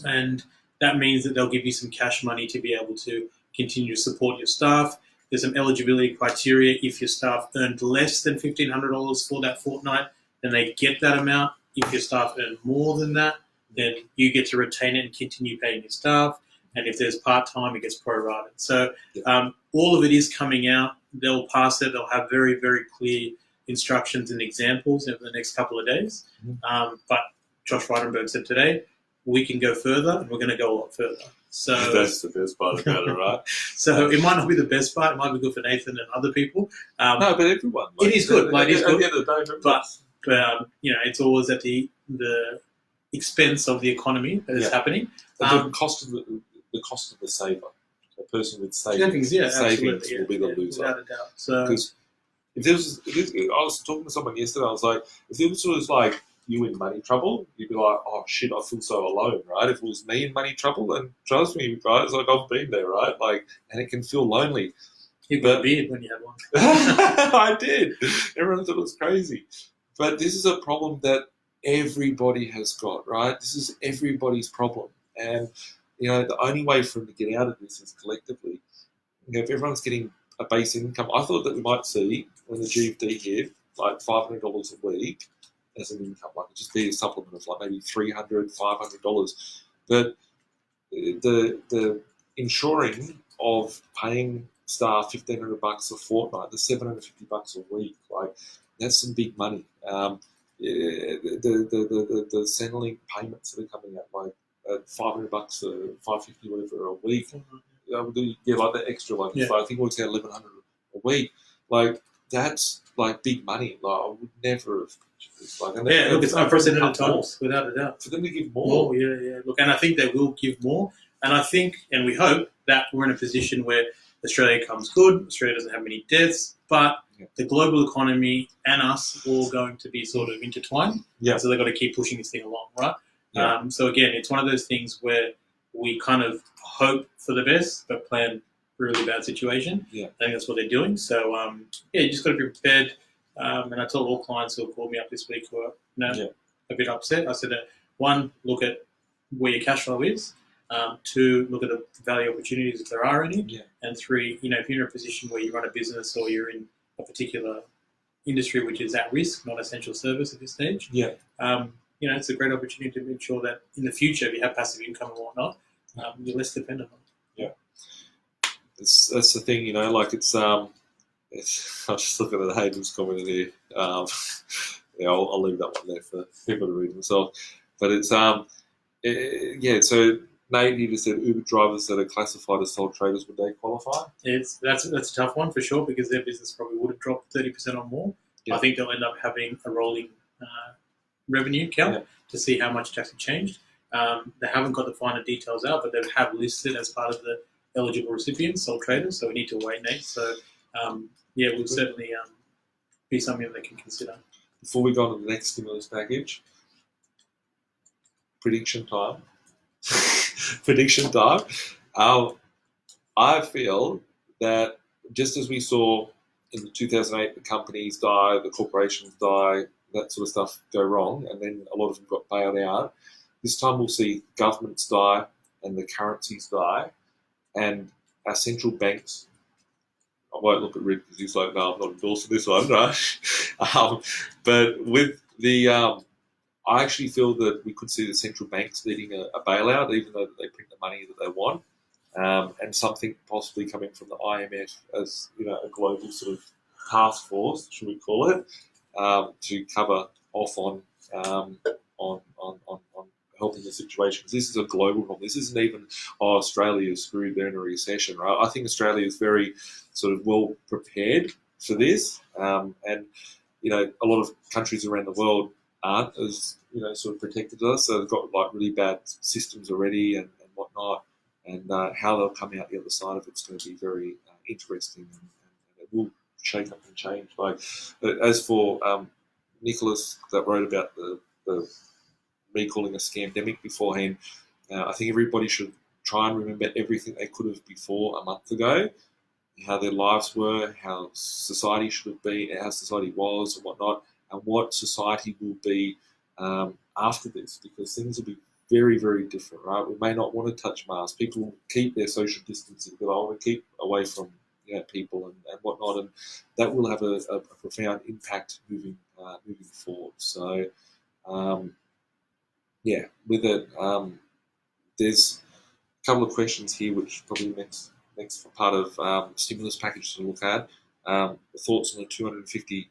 And that means that they'll give you some cash money to be able to continue to support your staff. There's some eligibility criteria. If your staff earned less than $1,500 for that fortnight, then they get that amount. If your staff earn more than that, then you get to retain it and continue paying your staff. And if there's part-time, it gets prorated. So all of it is coming out. They'll pass it. They'll have very, very clear instructions and examples over the next couple of days. But Josh Frydenberg said today, we can go further, and we're going to go a lot further. So that's the best part about it, right? So it might not be the best part. It might be good for Nathan and other people. No, but everyone. It is good. Like, it is good. At the end of the day, but it's always at the expense of the economy that is happening. The cost of the saver, a person with savings will be the loser. Without a doubt. So because I was talking to someone yesterday. I was like, if it was like you in money trouble, you'd be like, oh shit, I feel so alone, right? If it was me in money trouble, then trust me, guys, like I've been there, right? Like, and it can feel lonely. You got a beard when you had one. I did. Everyone thought it was crazy. But this is a problem that everybody has got, right? This is everybody's problem. And, the only way for them to get out of this is collectively. If everyone's getting a base income, I thought that we might see when the GFD hit, like $500 a week as an income, like it'd just be a supplement of like maybe $300, $500. But the insuring of paying staff $1,500 a fortnight, the $750 a week, like that's some big money. The Centrelink payments that are coming out, like $500 or $550 whatever a week, like the extra, like I think it works out $1,100 a week. Like that's like big money. Like I would never have. Look, it's unprecedented times, without a doubt. For them to give more. Look, and I think they will give more. And I think, and we hope, that we're in a position where Australia comes good, Australia doesn't have many deaths, but the global economy and us all going to be sort of intertwined. Yeah. So they've got to keep pushing this thing along, right? Yeah. So again, it's one of those things where we kind of hope for the best, but plan for a really bad situation. Yeah. I think that's what they're doing. So, you just got to be prepared. And I told all clients who have called me up this week who are a bit upset. I said, one, look at where your cash flow is. Two, look at the value opportunities if there are any. Yeah. And three, if you're in a position where you run a business or you're in a particular industry which is at risk, not essential service at this stage, it's a great opportunity to make sure that in the future, if you have passive income and whatnot, you're less dependent on it. Yeah. That's the thing, like it's I'll just look at the Hayden's comment here. I'll leave that one there for people to read themselves. But it's so Nate, you just said Uber drivers that are classified as sole traders, would they qualify? That's a tough one for sure, because their business probably would have dropped 30% or more. Yeah. I think they'll end up having a rolling revenue count to see how much it's actually changed. They haven't got the finer details out, but they have listed as part of the eligible recipients, sole traders, so we need to wait, Nate. So, it will certainly be something that they can consider. Before we go on to the next stimulus package, prediction time. I feel that just as we saw in 2008, the companies die, the corporations die, that sort of stuff go wrong, and then a lot of them got bailed out. This time we'll see governments die and the currencies die, and our central banks. I won't look at Rick because he's like, no, I'm not endorsing this one, right? But with the, I actually feel that we could see the central banks needing a bailout, even though they print the money that they want, and something possibly coming from the IMF as a global sort of task force, should we call it, to cover off on helping the situation. This is a global problem. This isn't even, Australia is screwed, they're in a recession, right? I think Australia is very sort of well prepared for this. And, a lot of countries around the world aren't as, sort of protected us. So they've got like really bad systems already and whatnot. And how they'll come out the other side of it's going to be very interesting, and it will shake up and change. Like, as for Nicholas that wrote about the me calling a scamdemic beforehand, I think everybody should try and remember everything they could have before a month ago, how their lives were, how society should have been, how society was and whatnot, and what society will be after this, because things will be very, very different, right? We may not want to touch masks. People will keep their social distancing, but I want to keep away from people and whatnot, and that will have a profound impact moving forward. So, with it, there's a couple of questions here which probably next part of stimulus package to look at. Thoughts on the 250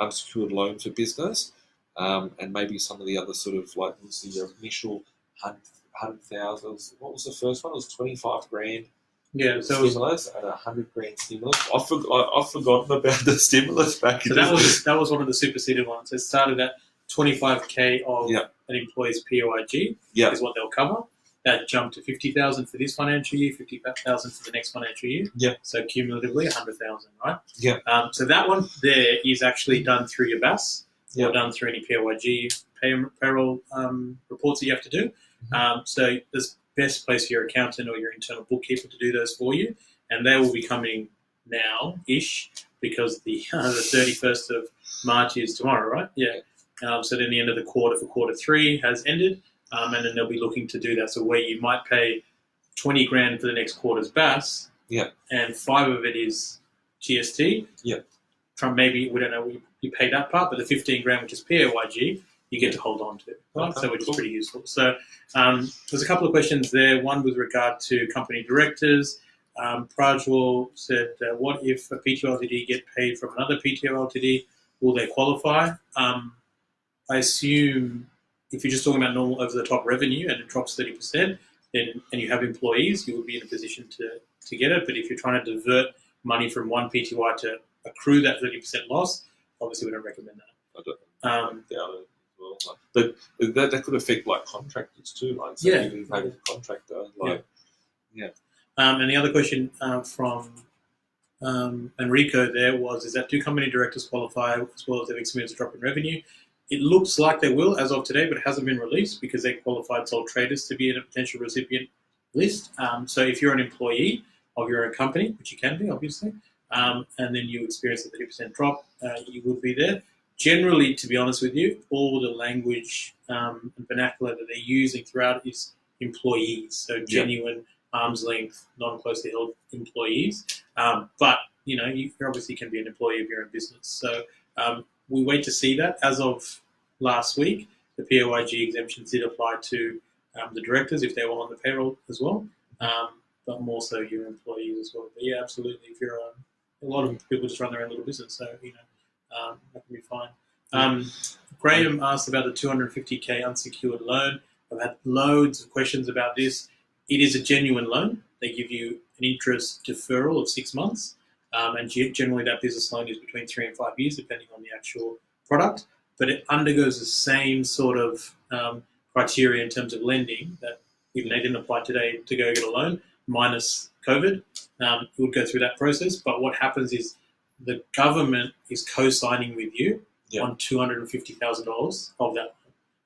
unsecured loans for business, and maybe some of the other sort of like was the initial 100,000. What was the first one? It was 25 grand. Yeah, so stimulus and 100 grand stimulus. I've forgotten about the stimulus package. So that was one of the superseded ones. It started at 25k of an employee's POIG is what they'll cover. That jumped to 50,000 for this financial year, 50,000 for the next financial year. Yeah. So cumulatively 100,000, right? Yeah. So that one there is actually done through your BAS or done through any POIG payroll reports that you have to do. So there's best place for your accountant or your internal bookkeeper to do those for you, and they will be coming now-ish because the 31st of March is tomorrow, right? Yeah. So then the end of the quarter for quarter 3 has ended, and then they'll be looking to do that. So where you might pay 20 grand for the next quarter's BAS, and 5 of it is GST. From maybe, we don't know, you pay that part, but the 15 grand, which is PAYG, you get to hold on to, right? So which is pretty useful. So there's a couple of questions there. One with regard to company directors. Prajwal said, what if a PTO Ltd get paid from another PTO Ltd? Will they qualify? I assume if you're just talking about normal over-the-top revenue and it drops 30%, then and you have employees, you will be in a position to get it. But if you're trying to divert money from one PTY to accrue that 30% loss, obviously we don't recommend that. I don't doubt it. But that could affect like contractors too, like so you pay the contractor, And the other question from Enrico there was, is that do company directors qualify as well as they've experienced a drop in revenue? It looks like they will as of today, but it hasn't been released because they qualified sole traders to be in a potential recipient list. So if you're an employee of your own company, which you can be obviously, and then you experience a 30% drop, you would be there. Generally, to be honest with you, all the language and vernacular that they're using throughout is employees, so genuine, arm's length, non-closely held employees. But, you obviously can be an employee of your own business. So we wait to see that. As of last week, the POIG exemptions did apply to the directors if they were on the payroll as well, but more so your employees as well. But yeah, absolutely. If you're a lot of people just run their own little business, so, that can be fine. Graham asked about the 250k unsecured loan. I've had loads of questions about this. It is a genuine loan. They give you an interest deferral of 6 months, and generally that business loan is between 3 and 5 years, depending on the actual product. But it undergoes the same sort of criteria in terms of lending that even they didn't apply today to go get a loan, minus COVID. It would go through that process. But what happens is the government is co-signing with you on $250,000 of that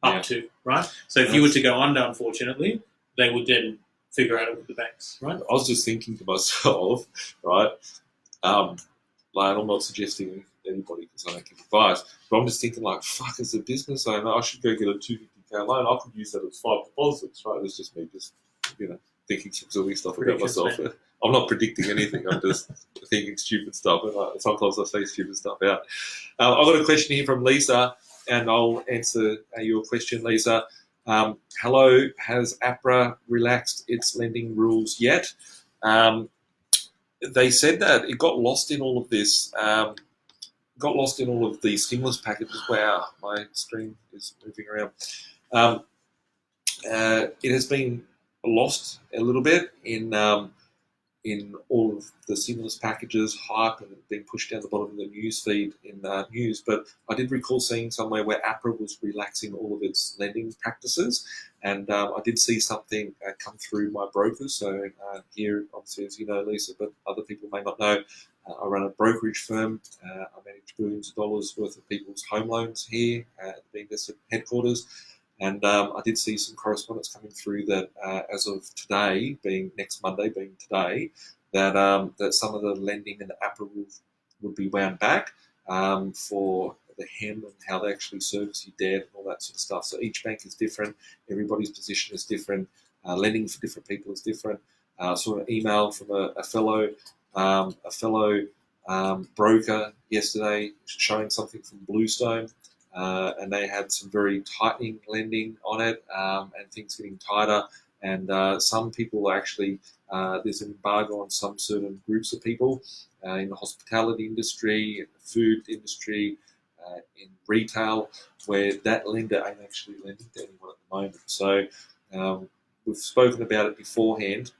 up to, right? So if you were to go under, unfortunately, they would then figure out it with the banks, right? I was just thinking to myself, right, like I'm not suggesting anybody because I don't give advice, but I'm just thinking like, fuck, as a business owner, I should go get a 250k loan. I could use that as 5 deposits, right? It's just me just, thinking some silly stuff about myself. Man. I'm not predicting anything. I'm just thinking stupid stuff. And sometimes I say stupid stuff out. I've got a question here from Lisa, and I'll answer your question, Lisa. Hello, has APRA relaxed its lending rules yet? They said that it got lost in all of this. Got lost in all of the stimulus packages. Wow, my screen is moving around. It has been lost a little bit in all of the stimulus packages, hype, and being pushed down the bottom of the news feed in news. But I did recall seeing somewhere where APRA was relaxing all of its lending practices, and I did see something come through my brokers. So here, obviously, as you know, Lisa, but other people may not know, I run a brokerage firm. I manage billions of dollars worth of people's home loans here at the B.Invested headquarters. And I did see some correspondence coming through that as of today, being next Monday, being today, that some of the lending in the APRA would be wound back for the HEM and how they actually service your debt and all that sort of stuff. So each bank is different. Everybody's position is different. Lending for different people is different. Saw an email from a fellow broker yesterday showing something from Bluestone, and they had some very tightening lending on it, and things getting tighter. And some people actually, there's an embargo on some certain groups of people in the hospitality industry, in the food industry, in retail, where that lender ain't actually lending to anyone at the moment. So we've spoken about it beforehand.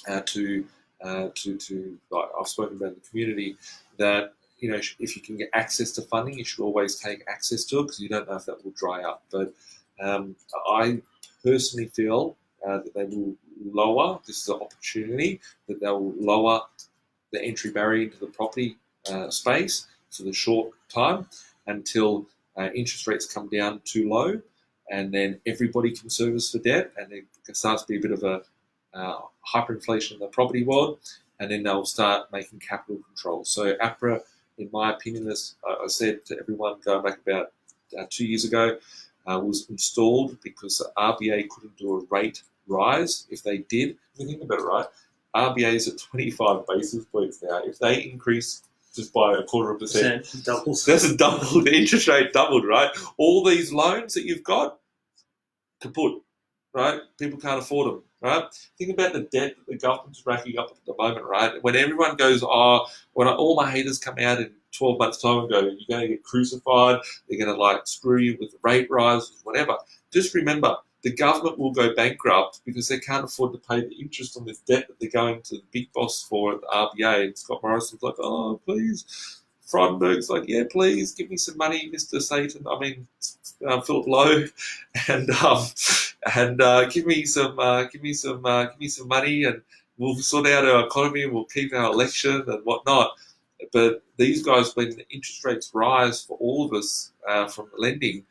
I've spoken about in the community that if you can get access to funding, you should always take access to it because you don't know if that will dry up. But I personally feel that they will lower. This is an opportunity that they will lower the entry barrier into the property space for the short time until interest rates come down too low, and then everybody can service the debt, and it starts to be a bit of a hyperinflation in the property world, and then they'll start making capital controls. So APRA, in my opinion, as I said to everyone going back about 2 years ago, was installed because the RBA couldn't do a rate rise. If they did, if you think about it, right, RBA is at 25 basis points now. If they increase just by 0.25%, doubles. That's a double. The interest rate doubled, right? All these loans that you've got, kaput, right? People can't afford them, right? Think about the debt that the government's racking up at the moment, right? When everyone goes, when all my haters come out in 12 months' time and go, you're going to get crucified, they're going to screw you with rate rises, whatever. Just remember, the government will go bankrupt because they can't afford to pay the interest on this debt that they're going to the big boss for at the RBA. And Scott Morrison's like, oh, please. Frydenberg's like, yeah, please give me some money, Mr. Satan. Philip Lowe, and give me some money, and we'll sort out our economy, and we'll keep our election and whatnot. But these guys, when the interest rates rise for all of us from lending,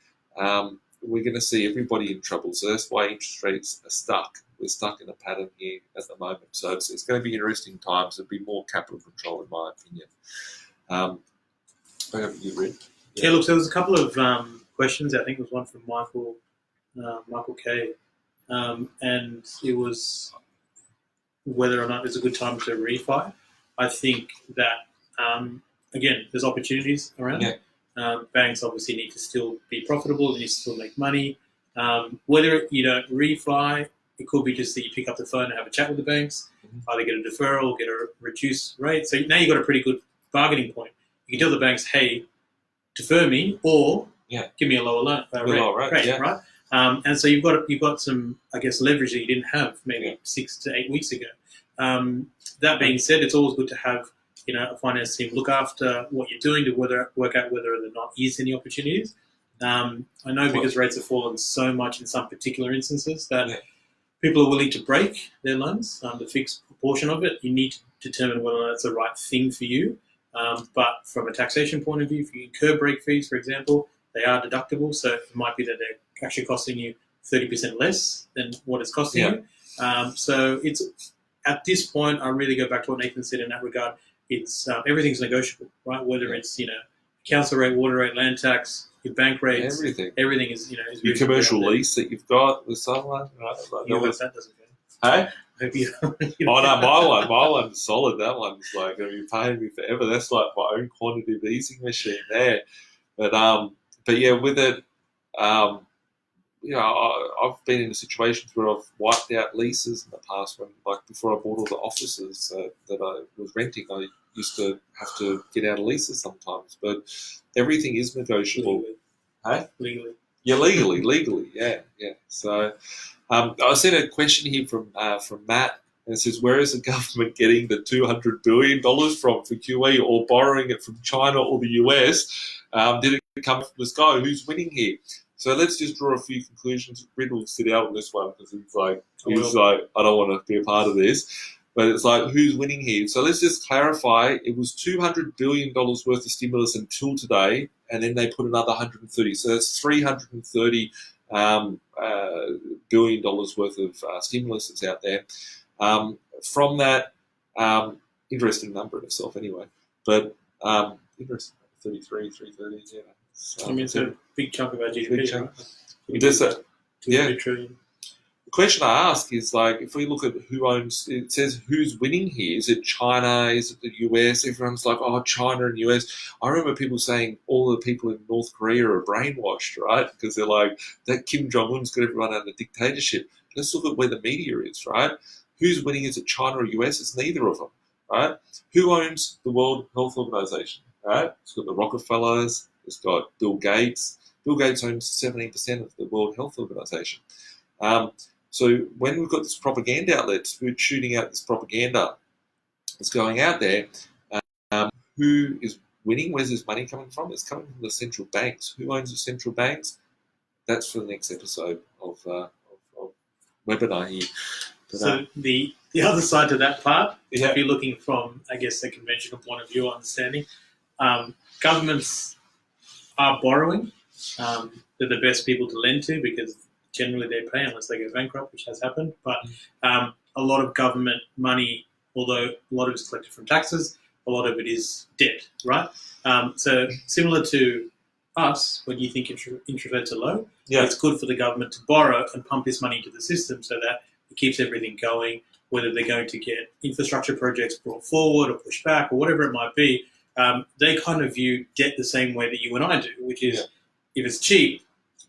we're going to see everybody in trouble. So that's why interest rates are stuck. We're stuck in a pattern here at the moment. So it's going to be interesting times. There'll be more capital control, in my opinion. I hope you read. Yeah, look, so there was a couple of questions. I think it was one from Michael K. And it was whether or not it's a good time to refi. I think that, again, there's opportunities around. Yeah. Banks obviously need to still be profitable. They need to still make money. Whether you don't refi, it could be just that you pick up the phone and have a chat with the banks, either get a deferral, get a reduced rate. So now you've got a pretty good bargaining point. You can tell the banks, hey, defer me or give me a lower rate, yeah. right? And so you've got some, I guess, leverage that you didn't have maybe 6 to 8 weeks ago. That being said, it's always good to have a finance team look after what you're doing to work out whether there not is any opportunities. I know because rates have fallen so much in some particular instances that people are willing to break their loans, the fixed proportion of it. You need to determine whether that's the right thing for you. But from a taxation point of view, if you incur break fees, for example, they are deductible. So it might be that they're actually costing you 30% less than what it's costing you. So it's at this point, I really go back to what Nathan said in that regard. It's everything's negotiable, right? Whether it's council rate, water rate, land tax, your bank rates, everything is is your commercial lease that you've got with someone, right? That doesn't go. Hey. Oh no, my one's solid. That one's going to be paying me forever. That's like my own quantitative easing machine there. But yeah, with it, I've been in situations where I've wiped out leases in the past. When, before I bought all the offices that I was renting, I used to have to get out of leases sometimes. But everything is negotiable. Legally. Hey? Legally. Yeah, legally, yeah. So I seen a question here from Matt, and it says, where is the government getting the $200 billion from for QE, or borrowing it from China or the US? Did it come from the sky? Who's winning here? So let's just draw a few conclusions. Rid will sit out on this one because he's like, I don't want to be a part of this. But it's like, who's winning here? So let's just clarify. It was $200 billion worth of stimulus until today, and then they put another 130. So that's 330 billion worth of stimulus that's out there. From that, interesting number in itself anyway, but interesting, 33, 330, yeah. It's a big chunk of our GDP, big chunk. Right? Does that, yeah. 2 trillion. The question I ask is, like, if we look at who owns, it says who's winning here. Is it China? Is it the US? Everyone's like, oh, China and US. I remember people saying all the people in North Korea are brainwashed, right? Because they're like, that Kim Jong-un's got everyone under dictatorship. Let's look at where the media is, right? Who's winning? Is it China or US? It's neither of them, right? Who owns the World Health Organization, right? It's got the Rockefellers. It's got Bill Gates. Bill Gates owns 17% of the World Health Organization. So when we've got this propaganda outlets, we're shooting out this propaganda that's going out there. Who is winning? Where's this money coming from? It's coming from the central banks. Who owns the central banks? That's for the next episode of webinar here. But, so the other side to that part, Yeah. if you're looking from, I guess, the conventional point of view, understanding, governments are borrowing. They're the best people to lend to because generally they pay unless they go bankrupt, which has happened. But a lot of government money, although a lot of it's collected from taxes, a lot of it is debt, right? So similar to us, when you think interest rates are low, Yeah. it's good for the government to borrow and pump this money into the system so that it keeps everything going, whether they're going to get infrastructure projects brought forward or pushed back or whatever it might be. They kind of view debt the same way that you and I do, which is if it's cheap,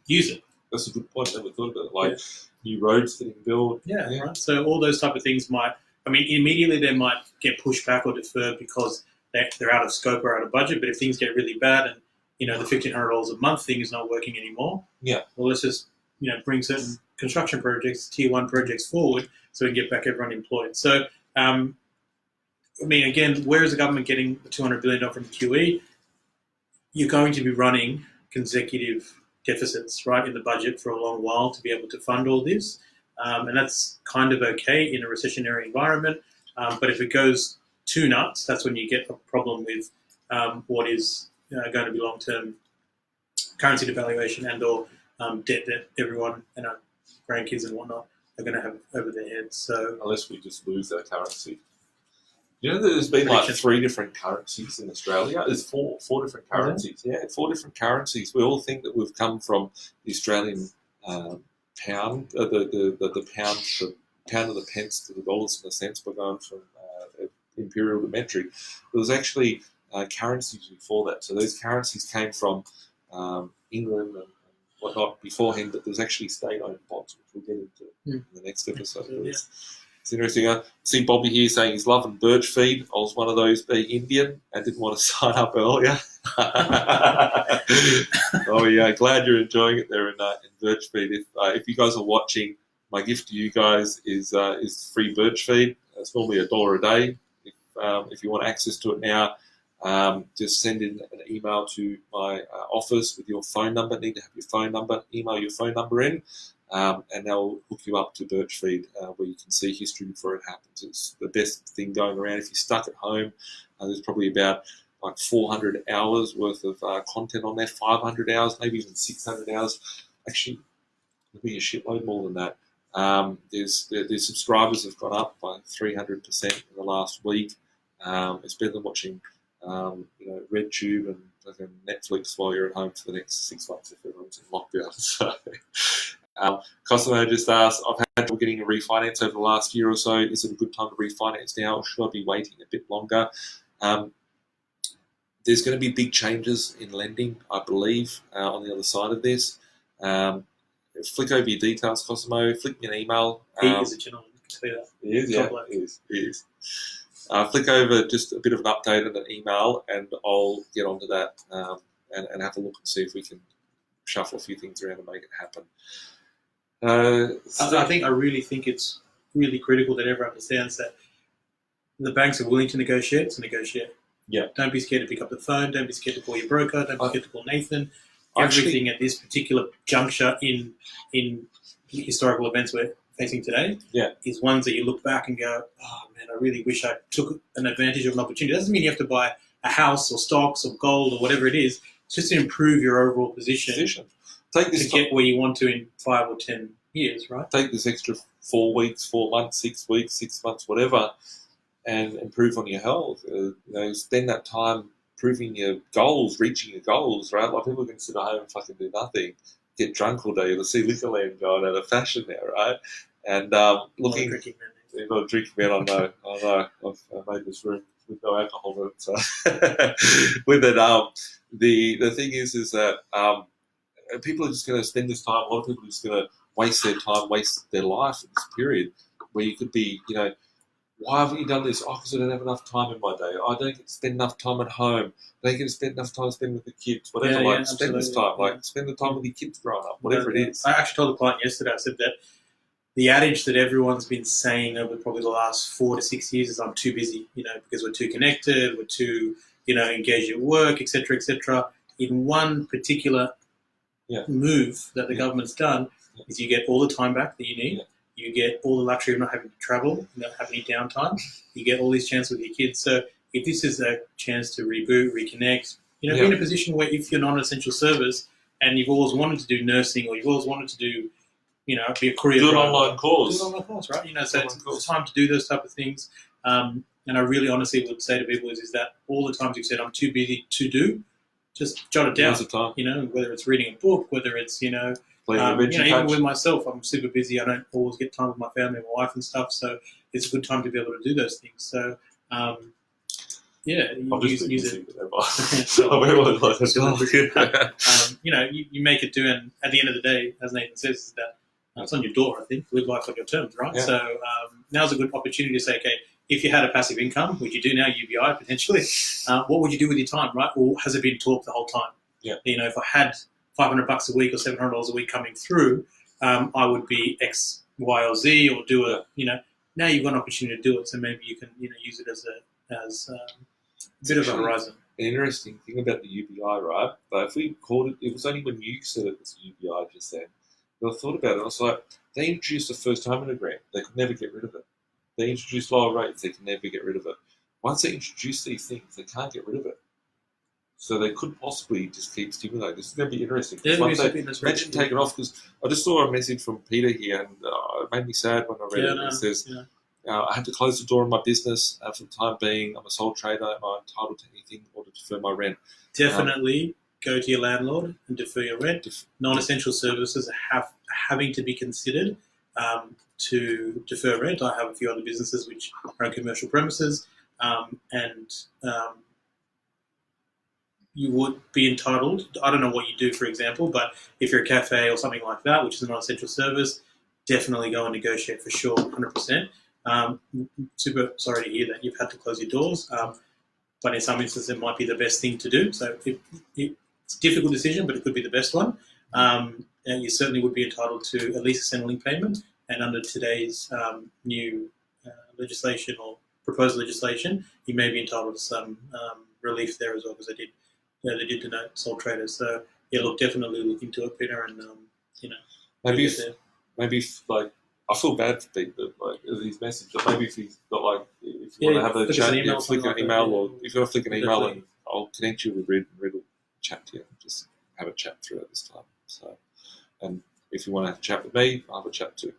use it. That's a good point. I never thought about it. Like new roads getting built. Yeah, right. So all those type of things might, immediately they might get pushed back or deferred because they're out of scope or out of budget. But if things get really bad and, the $1,500 a month thing is not working anymore, well, let's just, bring certain construction projects, tier 1 projects forward so we can get back everyone employed. So, again, where is the government getting the $200 billion from QE? You're going to be running consecutive deficits, right, in the budget for a long while to be able to fund all this. And that's kind of okay in a recessionary environment. But if it goes too nuts, that's when you get a problem with what is going to be long-term currency devaluation and or debt that everyone and our grandkids and whatnot are going to have over their heads. So unless we just lose our currency. There's been like 3 different currencies in Australia. There's four different currencies. Yeah, 4 different currencies. We all think that we've come from the Australian pound, the pound of the pence to the dollars and the cents. We're going from imperial to metric. There was actually currencies before that. So those currencies came from England and whatnot beforehand, but there's actually state-owned bonds, which we'll get into in the next episode. It's interesting. I see Bobby here saying he's loving birchFEED. I was one of those being Indian and didn't want to sign up earlier. Oh yeah, glad you're enjoying it there in birchFEED. If you guys are watching, my gift to you guys is free birchFEED. It's normally $1 a day. If you want access to it now, just send in an email to my office with your phone number. Need to have your phone number. Email your phone number in. And they'll hook you up to birchFEED where you can see history before it happens. It's the best thing going around. If you're stuck at home, there's probably about like 400 hours worth of content on there, 500 hours, maybe even 600 hours. Actually, maybe a shitload more than that. The subscribers have gone up by 300% in the last week. It's better than watching RedTube and Netflix while you're at home for the next 6 months if everyone's in lockdown. So, customer just asked, I've had trouble getting a refinance over the last year or so. Is it a good time to refinance now, or should I be waiting a bit longer? There's going to be big changes in lending, I believe, on the other side of this. Flick over your details, Cosimo. Flick me an email. He is a gentleman. He is, yeah. He is. Flick over just a bit of an update and an email, and I'll get onto that and have a look and see if we can shuffle a few things around and make it happen. I really think it's really critical that everyone understands that the banks are willing to negotiate. Yeah. Don't be scared to pick up the phone. Don't be scared to call your broker. Don't be scared to call Nathan. Everything at this particular juncture in historical events we're facing today is ones that you look back and go, oh man, I really wish I took an advantage of an opportunity. It doesn't mean you have to buy a house or stocks or gold or whatever it is. It's just to improve your overall position. take this to get where you want to in 5 or 10 years, right? Take this extra 4 weeks, 4 months, 6 weeks, 6 months, whatever, and improve on your health. Spend that time proving your goals, reaching your goals, right? Like people can sit at home and fucking do nothing, get drunk all day. You'll see Liquorland going out of fashion now, right? And looking, you're not a drinking man. I know. I've made this room with no alcohol in it. So with it, the thing is that people are just going to spend this time. A lot of people are just going to waste their time, waste their life in this period where you could be, why haven't you done this? Oh, because I don't have enough time in my day. I don't get to spend enough time at home. I don't get to spend enough time spending with the kids. Whatever, spend this time. Spend the time with your kids growing up, whatever it is. I actually told a client yesterday, I said that the adage that everyone's been saying over probably the last 4 to 6 years is I'm too busy, because we're too connected, we're too, engaged at work, etc., etc. In one particular move that the government's done is you get all the time back that you need. Yeah. You get all the luxury of not having to travel, not having any downtime. You get all these chances with your kids. So if this is a chance to reboot, reconnect, be in a position where if you're not an essential service and you've always wanted to do nursing or you've always wanted to do, be a career do an driver, online course. Do an online course, right? So it's time to do those type of things. And I really honestly would say to people is that all the times you've said I'm too busy to do, just jot it down. Whether it's reading a book, whether it's even with myself, I'm super busy. I don't always get time with my family and my wife and stuff. So it's a good time to be able to do those things. So use it. You make it do, and at the end of the day, as Nathan says, is that it's on your door. I think live life on your terms, right? Yeah. So now's a good opportunity to say, okay, if you had a passive income, which you do now, UBI potentially, what would you do with your time, right? Or has it been talked the whole time? Yeah. If I had $500 a week or $700 a week coming through, I would be X, Y, or Z, or do a, now you've got an opportunity to do it. So maybe you can, use it as a bit of a horizon. An interesting thing about the UBI, right? But if we called it was only when you said it was UBI just then. But I thought about it. I was like, they introduced the first homeowner grant. They could never get rid of it. They introduced lower rates. They can never get rid of it. Once they introduce these things, they can't get rid of it. So they could possibly just keep stimulating. This is going to be interesting. Imagine taking off, because I just saw a message from Peter here, and it made me sad when I read it. It says, I had to close the door on my business for the time being. I'm a sole trader. Am I entitled to anything or to defer my rent? Definitely go to your landlord and defer your rent. Non-essential services are having to be considered to defer rent. I have a few other businesses which are on commercial premises, and you would be entitled. I don't know what you do, for example, but if you're a cafe or something like that, which is a non-essential service, definitely go and negotiate for sure, 100%. Super sorry to hear that you've had to close your doors, but in some instances it might be the best thing to do. So it's a difficult decision, but it could be the best one. And you certainly would be entitled to at least a Centrelink payment. And under today's new legislation or proposed legislation, you may be entitled to some relief there as well, because they did denote sole traders. So definitely look into it, Peter, and maybe I feel bad for people these messages. But maybe if you've got if you want to have a chat, flick an email, or if you want to flick an email, and I'll connect you with Red will chat to you. Just have a chat through it this time. So, and if you want to have a chat with me, I'll have a chat too.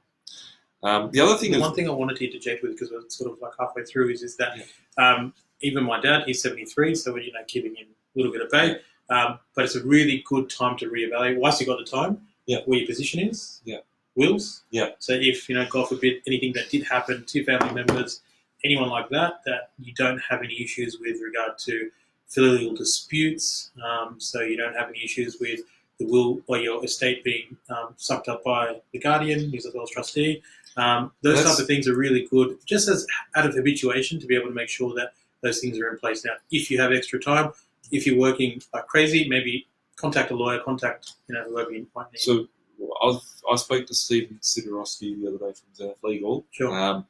The other thing one thing I wanted to interject with, because we're sort of halfway through, is that even my dad, he's 73, so we're keeping him a little bit at bay. But it's a really good time to reevaluate. Once you've got the time, where your position is, wills. Yeah. So if, God forbid, anything that did happen to family members, anyone like that you don't have any issues with regard to familial disputes, so you don't have any issues with the will or your estate being sucked up by the guardian, who's as well as trustee. Those type of things are really good, just as out of habituation, to be able to make sure that those things are in place. Now, if you have extra time, if you're working like crazy, maybe contact a lawyer, contact whoever you might need. So I spoke to Stephen Sidorowski the other day from Zenith Legal, sure.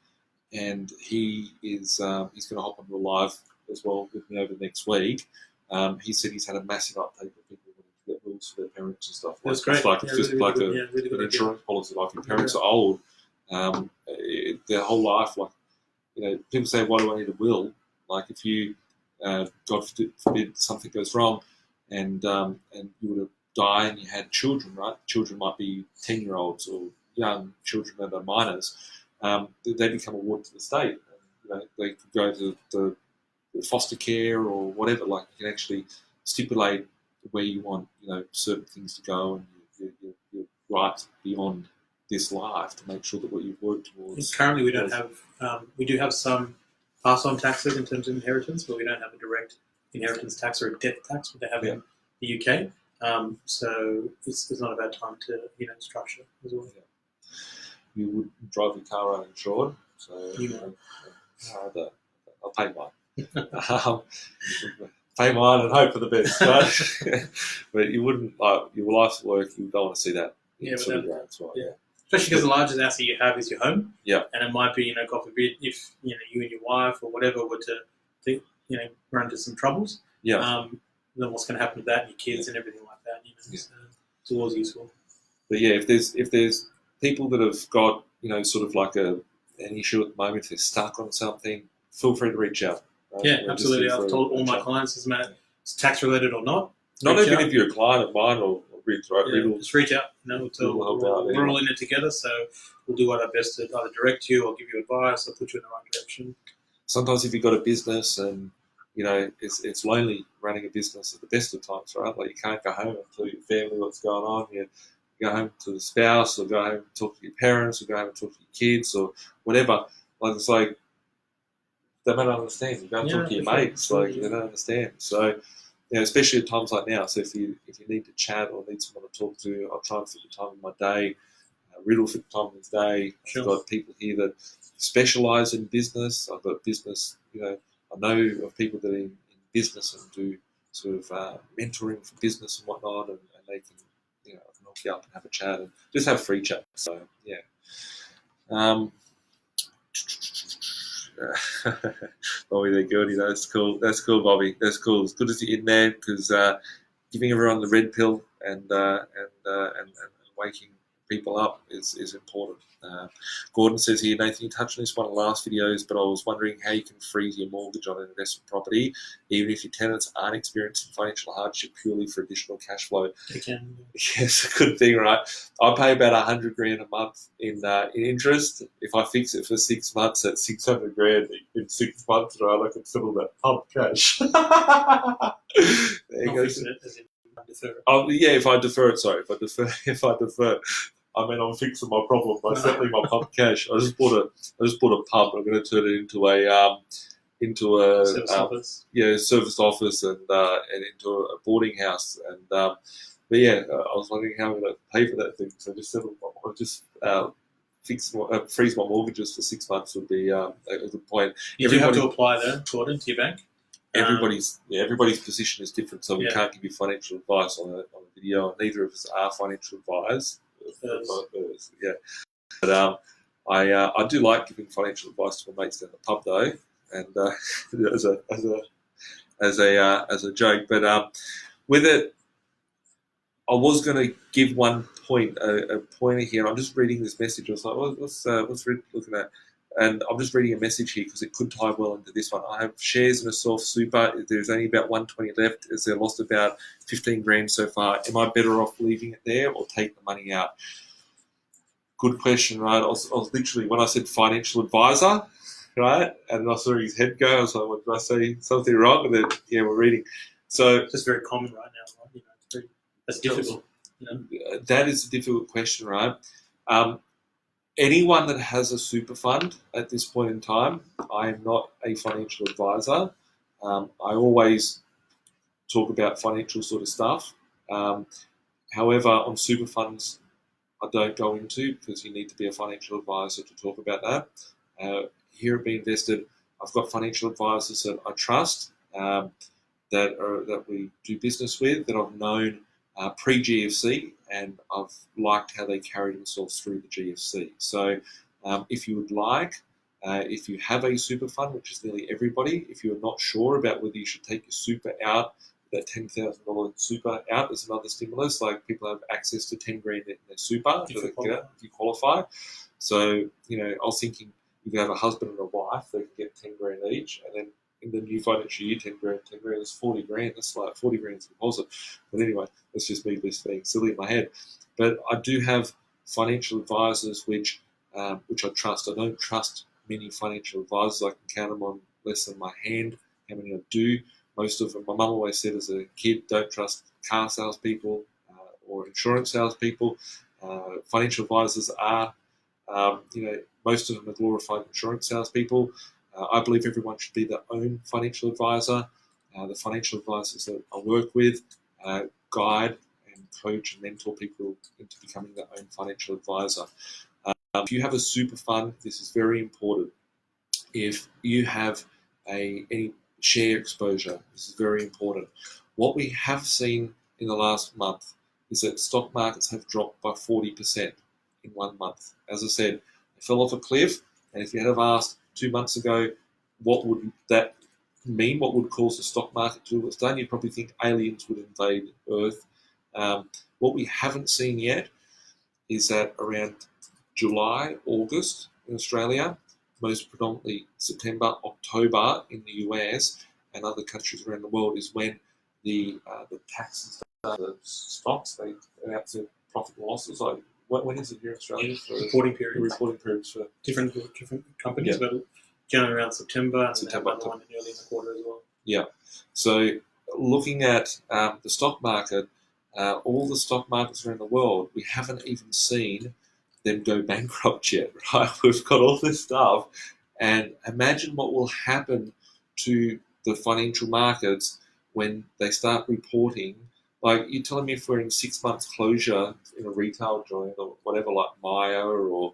And he is he's going to hop onto a live as well with me over next week. He said he's had a massive uptake of people wanting to get wills for their parents and stuff. That's great. It's just like an insurance policy. Like, if your parents are old, their whole life, people say, why do I need a will? Like, if you, God forbid, something goes wrong, and you would have die and you had children, right? Children might be 10-year-olds or young children that are minors. They become a ward to the state. They could go to the foster care or whatever. Like, you can actually stipulate where you want, certain things to go, and your right beyond this life to make sure that what you've worked towards. Currently, we don't have. We do have some pass-on taxes in terms of inheritance, but we don't have a direct inheritance tax or a death tax, what they have in the UK. So it's not a bad time to structure as well. Yeah. You would drive your car uninsured, so I'll pay mine. Pay mine and hope for the best, right? But you wouldn't, like, your life's work, you don't want to see that. Especially because the largest asset you have is your home. Yeah. And it might be, God forbid, if you and your wife or whatever were to run into some troubles. Yeah. Then what's going to happen to that and your kids and everything like that? So it's always useful. But yeah, if there's people that have got sort of like an issue at the moment, if they're stuck on something, feel free to reach out. Yeah, absolutely. I've told all my clients, doesn't matter if it's tax related or not. Not even if you're a client of mine or Riddle. Just reach out. We're all in it together, so we'll do our best to either direct you or give you advice or put you in the right direction. Sometimes if you've got a business and it's lonely running a business at the best of times, right? Like, you can't go home and tell your family what's going on. You go home to the spouse, or go home and talk to your parents, or go home and talk to your kids, or whatever. Like, it's like they don't understand. You go and talk to your mates, like, they don't understand. So, especially at times like now. So if you need to chat or need someone to talk to, I'll try and fit the time in my day. Riddle fit the time in his day. Sure. I've got people here that specialise in business. I've got business, I know of people that are in business and do sort of mentoring for business and whatnot, and they can, I can hook you up and have a chat and just have free chat. So, yeah. Bobby, they're good. That's cool. That's cool, Bobby. That's cool. It's good to see you in there, because giving everyone the red pill and waking people up is important. Gordon says here, Nathan, you touched on this one in the last videos, but I was wondering how you can freeze your mortgage on an investment property, even if your tenants aren't experiencing financial hardship, purely for additional cash flow. You can. Yes, a good thing, right? I pay about $100,000 a month in interest. If I fix it for 6 months, that's $600,000 in 6 months, right? I can settle that pump cash. There you go. Yeah, if I defer it, sorry. If I defer, I mean, I'm fixing my problem by settling my pump cash. I just bought a pump. I'm going to turn it into a service office. Yeah, service office and into a boarding house. And but yeah, I was wondering how I'm going to pay for that thing. So freeze my mortgages for 6 months would be a good point. You do have to apply there, Gordon, to your bank. Everybody's position is different, so we can't give you financial advice on a video. Neither of us are financial advisors. Yeah, but I do like giving financial advice to my mates down the pub though, and as a joke. But with it, I was going to give one point, a pointer here. I'm just reading this message. I was like, what's Red looking at? And I'm just reading a message here because it could tie well into this one. I have shares in a self super. There's only about 120 left, as they lost about 15 grand so far. Am I better off leaving it there or take the money out? Good question, right? I was literally, when I said financial advisor, right, and I saw his head go, I was like, what, did I say something wrong? And then, yeah, we're reading. So it's just very common right now, right? That's difficult. That is a difficult question, right? Anyone that has a super fund at this point in time, I am not a financial advisor. I always talk about financial sort of stuff. However, on super funds, I don't go into, because you need to be a financial advisor to talk about that. Here at B.Invested, I've got financial advisors that I trust, that we do business with, that I've known pre-GFC, and I've liked how they carry themselves through the GFC. So if you would like, if you have a super fund, which is nearly everybody, if you're not sure about whether you should take your super out, that $10,000 super out as another stimulus, like people have access to 10 grand in their super if you qualify. So, I was thinking if you have a husband and a wife, they can get 10 grand each, and then in the new financial year, 10 grand, that's 40 grand. That's like 40 grand's deposit. But anyway, that's just me just being silly in my head. But I do have financial advisors which I trust. I don't trust many financial advisors. I can count them on less than my hand how many I do. Most of them, my mum always said as a kid, don't trust car salespeople or insurance salespeople. Financial advisors are, most of them are glorified insurance salespeople. I believe everyone should be their own financial advisor. The financial advisors that I work with guide and coach and mentor people into becoming their own financial advisor. If you have a super fund, this is very important. If you have any share exposure, this is very important. What we have seen in the last month is that stock markets have dropped by 40% in 1 month. As I said, they fell off a cliff, and if you had have asked 2 months ago what would that mean, what would cause the stock market to do what's done, you'd probably think aliens would invade Earth. What we haven't seen yet is that around July, August in Australia, most predominantly September, October in the US and other countries around the world is when the taxes, the stocks, they announce their profit and losses. Like, when is it here in Australia? For reporting periods. Reporting periods for different companies, but generally around September and another one early in the quarter as well. Yeah. So looking at the stock market, all the stock markets around the world, we haven't even seen them go bankrupt yet, right? We've got all this stuff, and imagine what will happen to the financial markets when they start reporting. Like, you're telling me if we're in 6 months closure in a retail joint or whatever, like Maya or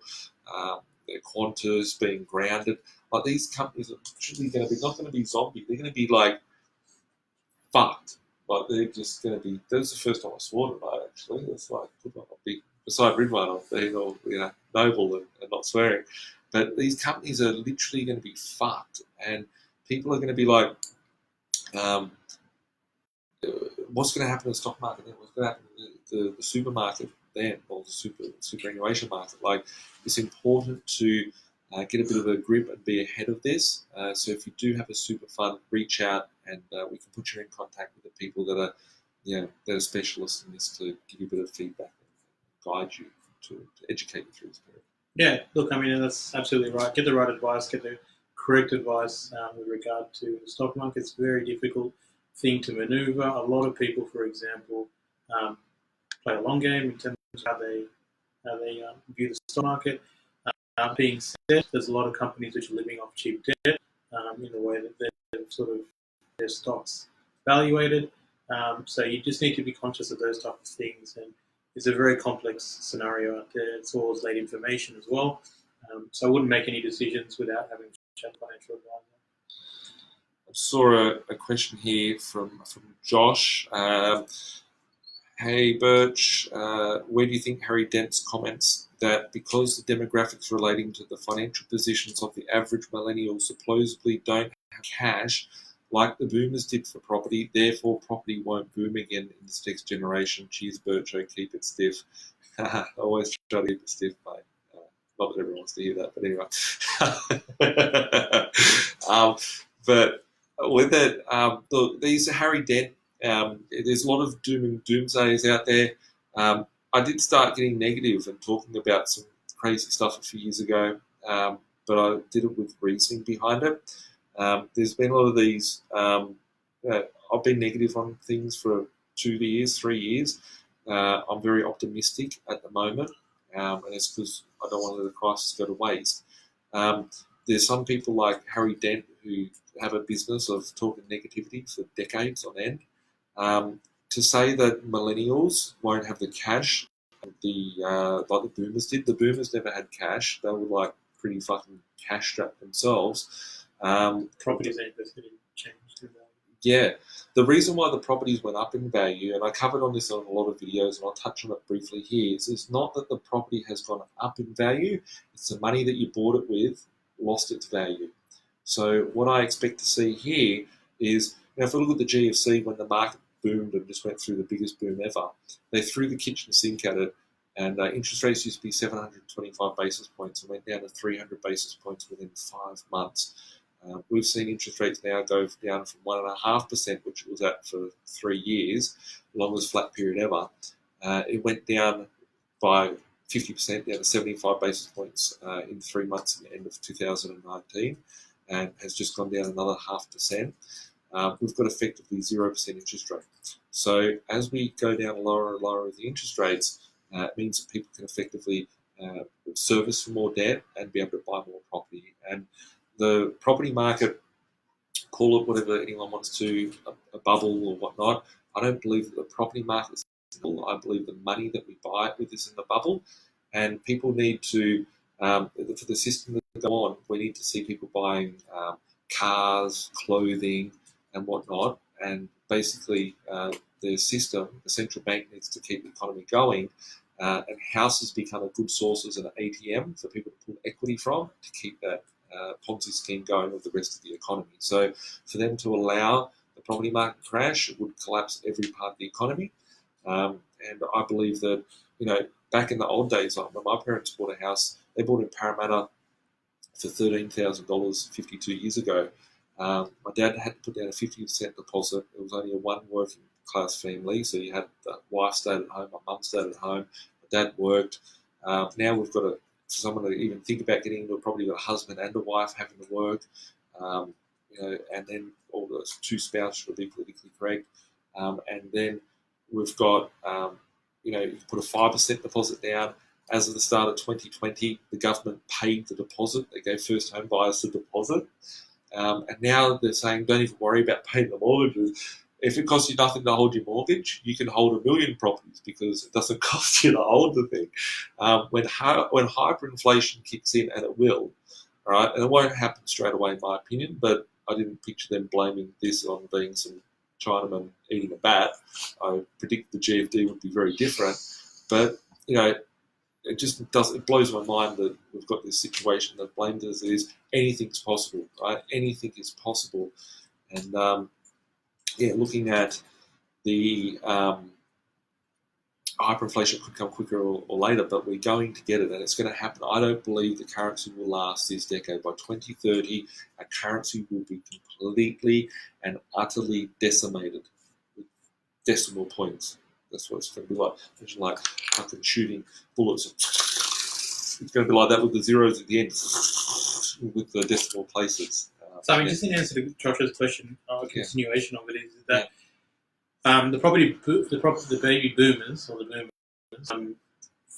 Qantas being grounded, like, these companies are actually going to be not going to be zombie. They're going to be like fucked. Like, they're just going to be. That's the first time I swore tonight. Actually, it's like put on a big. Beside Ridhwan, I'm being all noble and not swearing, but these companies are literally going to be fucked, and people are going to be like, what's going to happen to the stock market then? What's going to happen to the supermarket then, or the superannuation market? Like, it's important to get a bit of a grip and be ahead of this. So if you do have a super fund, reach out and we can put you in contact with the people that are specialists in this to give you a bit of feedback and guide you to educate you through this period. Yeah, look, I mean, that's absolutely right. Get the right advice, get the correct advice with regard to the stock market. It's a very difficult thing to maneuver. A lot of people, for example, play a long game in terms of how they view the stock market. Being said, there's a lot of companies which are living off cheap debt in the way that they're sort of their stocks valuated. So you just need to be conscious of those type of things. And it's a very complex scenario out there. It's always late information as well. So I wouldn't make any decisions without having a financial advisor. I saw a question here from Josh. Hey, Birch, where do you think Harry Dent's comments that because the demographics relating to the financial positions of the average millennial supposedly don't have cash like the boomers did for property, therefore property won't boom again in this next generation? Cheers, Bircho, keep it stiff. I always try to keep it stiff, mate. Not that everyone wants to hear that, but anyway. But with it, look, these are Harry Dent. There's a lot of doom and doomsayers out there. I did start getting negative and talking about some crazy stuff a few years ago, but I did it with reasoning behind it. There's been a lot of these. I've been negative on things for 2 years, 3 years. I'm very optimistic at the moment, and it's because I don't want to let the crisis go to waste. There's some people like Harry Dent who have a business of talking negativity for decades on end. To say that millennials won't have the cash, like the boomers did. The boomers never had cash. They were like pretty fucking cash strapped themselves. Properties are invested in change in value. Yeah, the reason why the properties went up in value, and I covered on this on a lot of videos, and I'll touch on it briefly here, is it's not that the property has gone up in value, it's the money that you bought it with lost its value. So what I expect to see here is, if we look at the GFC when the market boomed and just went through the biggest boom ever, they threw the kitchen sink at it, and interest rates used to be 725 basis points and went down to 300 basis points within 5 months. We've seen interest rates now go down from 1.5%, which it was at for 3 years, longest flat period ever. It went down by 50%, down to 75 basis points in 3 months at the end of 2019, and has just gone down another 0.5%. We've got effectively 0% interest rate. So as we go down lower and lower with the interest rates, it means that people can effectively service more debt and be able to buy more property. And the property market, call it whatever anyone wants to, a bubble or whatnot, I don't believe that the property market is a bubble. I believe the money that we buy it with is in the bubble, and people need to, for the system to go on, we need to see people buying cars, clothing, and whatnot, and basically the system, the central bank needs to keep the economy going, and houses become a good source as an ATM for people to pull equity from to keep that Ponzi scheme going with the rest of the economy. So for them to allow the property market crash, it would collapse every part of the economy. And I believe that, back in the old days, like when my parents bought a house, they bought in Parramatta for $13,000 52 years ago. My dad had to put down a 50% deposit. It was only a one working class family, so you had the wife stayed at home, my mum stayed at home, my dad worked. Now we've got for someone to even think about getting into a property, you've got a husband and a wife having to work, and then all those two spouses should be politically correct, and then we've got, you put a 5% deposit down. As of the start of 2020, the government paid the deposit. They gave first home buyers the deposit. And now they're saying, don't even worry about paying the mortgages. If it costs you nothing to hold your mortgage, you can hold 1 million properties because it doesn't cost you to hold the thing. When hyperinflation kicks in, and it will, all right, and it won't happen straight away in my opinion, but I didn't picture them blaming this on being some Chinaman eating a bat. I predict the GFD would be very different, but it just does. It blows my mind that we've got this situation that blamed us is anything's possible, right? Anything is possible, and looking at the hyperinflation could come quicker or later, but we're going to get it, and it's going to happen. I don't believe the currency will last this decade. By 2030, our currency will be completely and utterly decimated with decimal points. That's what it's going to be like. It's like fucking shooting bullets. It's going to be like that with the zeros at the end, with the decimal places. So, just in answer to Josh's question, a continuation of it is that the baby boomers, or the boomers,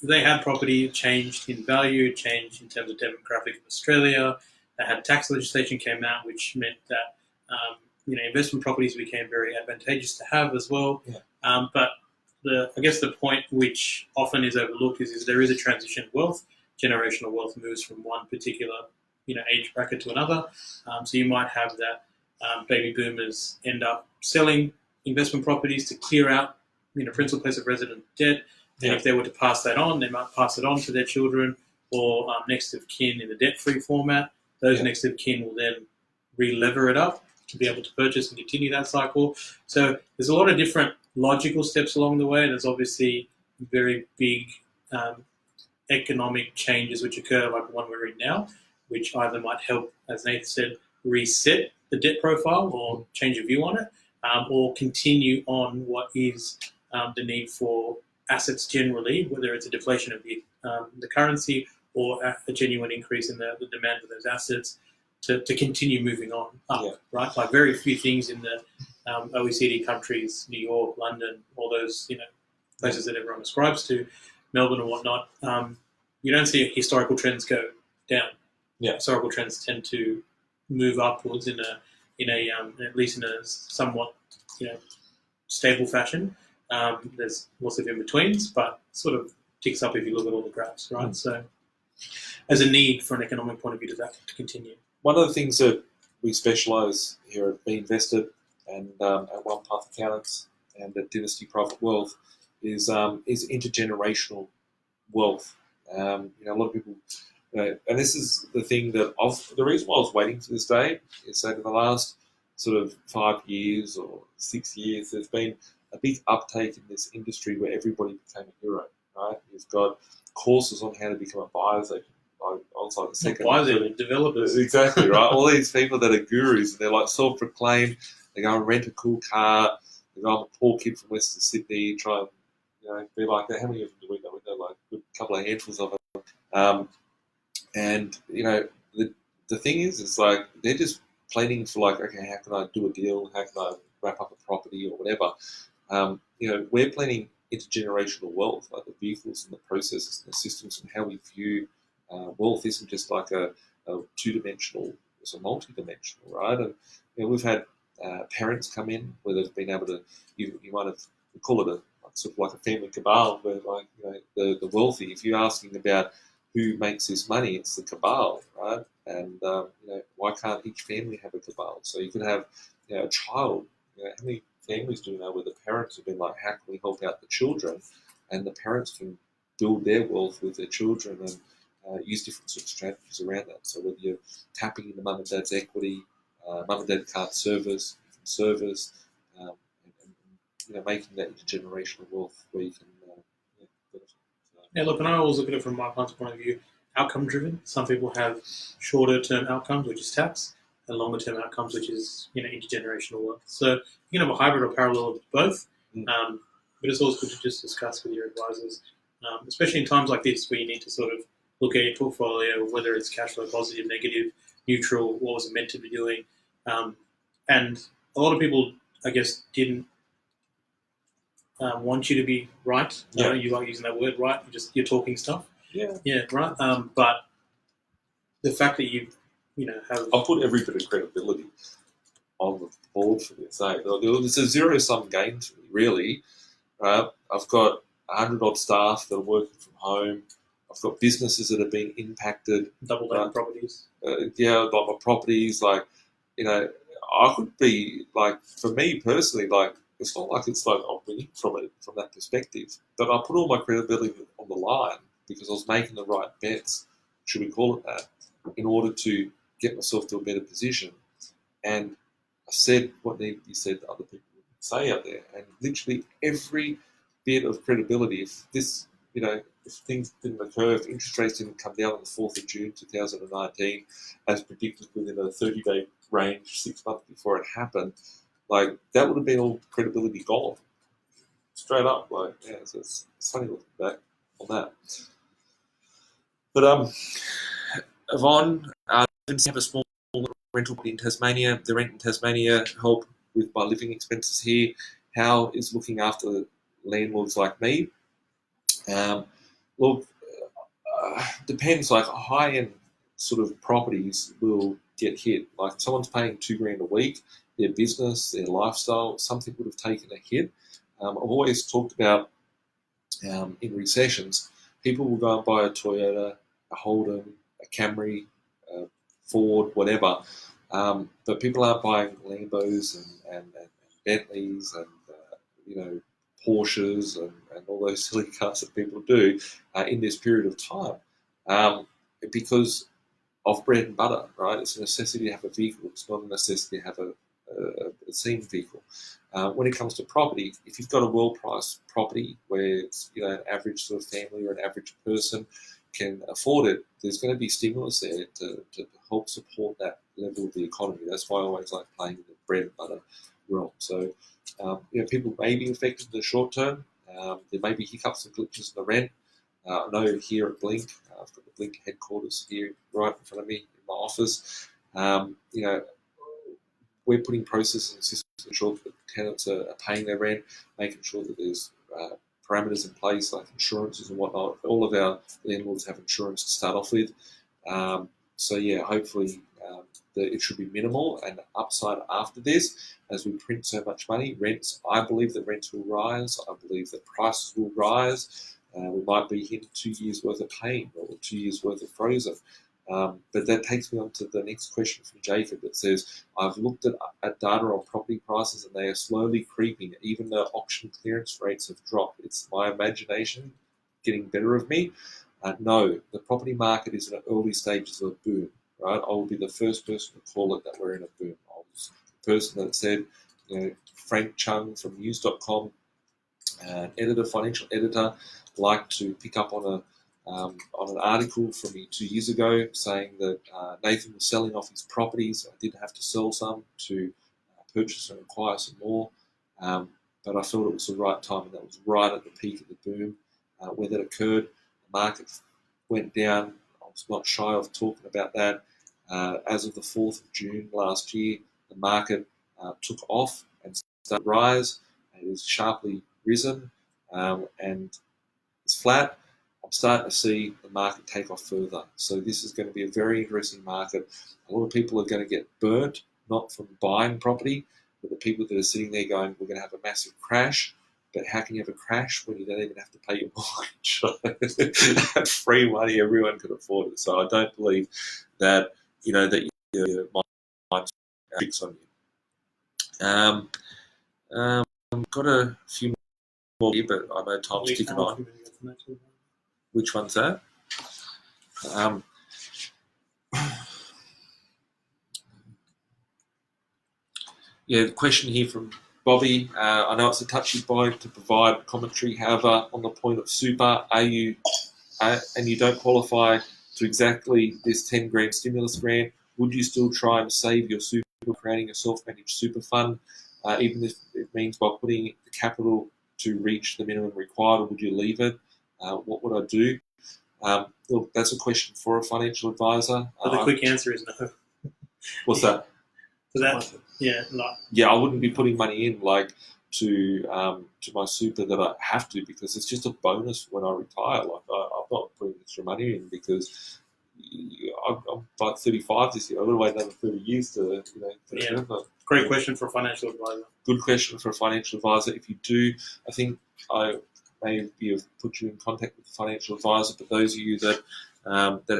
they had property, it changed in value, it changed in terms of demographic of Australia. They had tax legislation came out, which meant that investment properties became very advantageous to have as well. Yeah. But I guess the point which often is overlooked is there is a transition of wealth. Generational wealth moves from one particular age bracket to another. So you might have that baby boomers end up selling investment properties to clear out principal place of resident debt. And if they were to pass that on, they might pass it on to their children or next of kin in the debt-free format. Those next of kin will then re-lever it up to be able to purchase and continue that cycle. So there's a lot of different logical steps along the way. There's obviously very big economic changes which occur, like the one we're in now, which either might help, as Nathan said, reset the debt profile or change your view on it, or continue on what is the need for assets generally, whether it's a deflation of the currency or a genuine increase in the demand for those assets to continue moving on up, right? Like very few things in the OECD countries, New York, London, all those places that everyone ascribes to, Melbourne and whatnot, you don't see historical trends go down. Yeah. Historical trends tend to move upwards in at least in a somewhat stable fashion. There's lots of in-betweens, but sort of ticks up if you look at all the graphs, right? So there's a need for an economic point of view to continue. One of the things that we specialise here at B.Invested and at One Path Accountants and at Dynasty Private Wealth is intergenerational wealth. A lot of people, and this is the thing that the reason why I was waiting for this day is that in the last sort of 5 years or 6 years, there's been a big uptake in this industry where everybody became a hero, right? You've got courses on how to become a buyer's agent. I'll what's like the second. Why they're developers? Exactly, right? All these people that are gurus, and they're like self-proclaimed. They go and rent a cool car. They go, I'm a poor kid from Western Sydney, try and be like that. How many of them do we know? We know like a couple of handfuls of them. And the thing is, it's like they're just planning for like, okay, how can I do a deal? How can I wrap up a property or whatever? We're planning intergenerational wealth, like the vehicles and the processes and the systems and how we view wealth isn't just like a two-dimensional, it's a multi-dimensional, right? And we've had parents come in where they've been able to, you might have, we call it sort of like a family cabal, where like the wealthy, if you're asking about who makes this money, it's the cabal, right? And why can't each family have a cabal? So you can have a child. How many families do you know where the parents have been like, how can we help out the children? And the parents can build their wealth with their children and use different sort of strategies around that. So whether you're tapping into mum and dad's equity, mum and dad can't service, you can service, and making that intergenerational wealth where you can benefit. Yeah, look, and I always look at it from my client's point of view, outcome driven. Some people have shorter term outcomes, which is tax, and longer term outcomes, which is intergenerational wealth. So you can have a hybrid or parallel of both, but it's always good to just discuss with your advisors, especially in times like this where you need to sort of look at your portfolio, whether it's cash flow positive, negative, neutral, what was it meant to be doing, and a lot of people, I guess, didn't want you to be right. Yeah. You like using that word, right? You're talking stuff. Yeah. Yeah, right. But the fact that you have, I'll put every bit of credibility on the board for this. It's a zero-sum game to me, really. I've got 100 odd staff that are working from home. I've got businesses that have been impacted. double down properties. Like my properties. Like, I could be like, for me personally, like, it's not like it's like I'm winning from it from that perspective. But I put all my credibility on the line because I was making the right bets, should we call it that, in order to get myself to a better position. And I said what needed to be said that other people would say out there. And literally every bit of credibility, if this, if things didn't occur, if interest rates didn't come down on the 4th of June 2019, as predicted within a 30-day range, 6 months before it happened, like that would have been all credibility gone. Straight up, like, yeah, so it's funny looking back on that. But Yvonne, I have a small rental in Tasmania. The rent in Tasmania help with my living expenses here. How is looking after landlords like me? Look, depends. Like high-end sort of properties will get hit. Like if someone's paying $2,000 a week, their business, their lifestyle, something would have taken a hit. I've always talked about in recessions, people will go and buy a Toyota, a Holden, a Camry, a Ford, whatever. But people aren't buying Lambos and Bentleys and Porsches and all those silly cars that people do in this period of time because of bread and butter, right? It's a necessity to have a vehicle. It's not a necessity to have a seen vehicle. When it comes to property, if you've got a well-priced property where it's an average sort of family or an average person can afford it, there's going to be stimulus there to help support that level of the economy. That's why I always like playing the bread and butter realm. So, people may be affected in the short term. There may be hiccups and glitches in the rent. I know here at Blink, I've got the Blink headquarters here right in front of me in my office. We're putting processes and systems to ensure that tenants are paying their rent, making sure that there's parameters in place like insurances and whatnot. All of our landlords have insurance to start off with. Hopefully it should be minimal and upside after this as we print so much money. Rents, I believe that rents will rise. I believe that prices will rise. We might be hitting 2 years worth of pain or 2 years worth of frozen. But that takes me on to the next question from Jacob that says, I've looked at data on property prices and they are slowly creeping, even though auction clearance rates have dropped. It's my imagination getting better of me. No, the property market is in the early stages of a boom, right? I will be the first person to call it that we're in a boom. I was the person that said, Frank Chung from news.com, an editor, financial editor, liked to pick up on on an article from me 2 years ago saying that Nathan was selling off his properties. I did have to sell some to purchase and acquire some more, but I felt it was the right time, and that was right at the peak of the boom where that occurred. The market went down. I was not shy of talking about that. As of the 4th of June last year, the market took off and started to rise. It has sharply risen and it's flat. I'm starting to see the market take off further. So this is going to be a very interesting market. A lot of people are going to get burnt, not from buying property, but the people that are sitting there going, we're going to have a massive crash. But how can you have a crash when you don't even have to pay your mortgage? That's free money, everyone can afford it. So I don't believe that, that your mind's fix on you. Got a few more here, but I know time's ticking on. Which one's that? The question here from Bobby. I know it's a touchy point to provide commentary. However, on the point of super, and you don't qualify to exactly this 10 grand stimulus grant, would you still try and save your super, creating a self-managed super fund, even if it means by putting the capital to reach the minimum required, or would you leave it? What would I do? Look, that's a question for a financial advisor. But the quick answer is no. What's that? I wouldn't be putting money in to my super that I have to, because it's just a bonus when I retire. I'm not putting extra money in because I'm like 35 this year. I'm going to wait another 30 years to Great question for a financial advisor. Good question for a financial advisor. If you do, I think I maybe have put you in contact with a financial advisor. But those of you that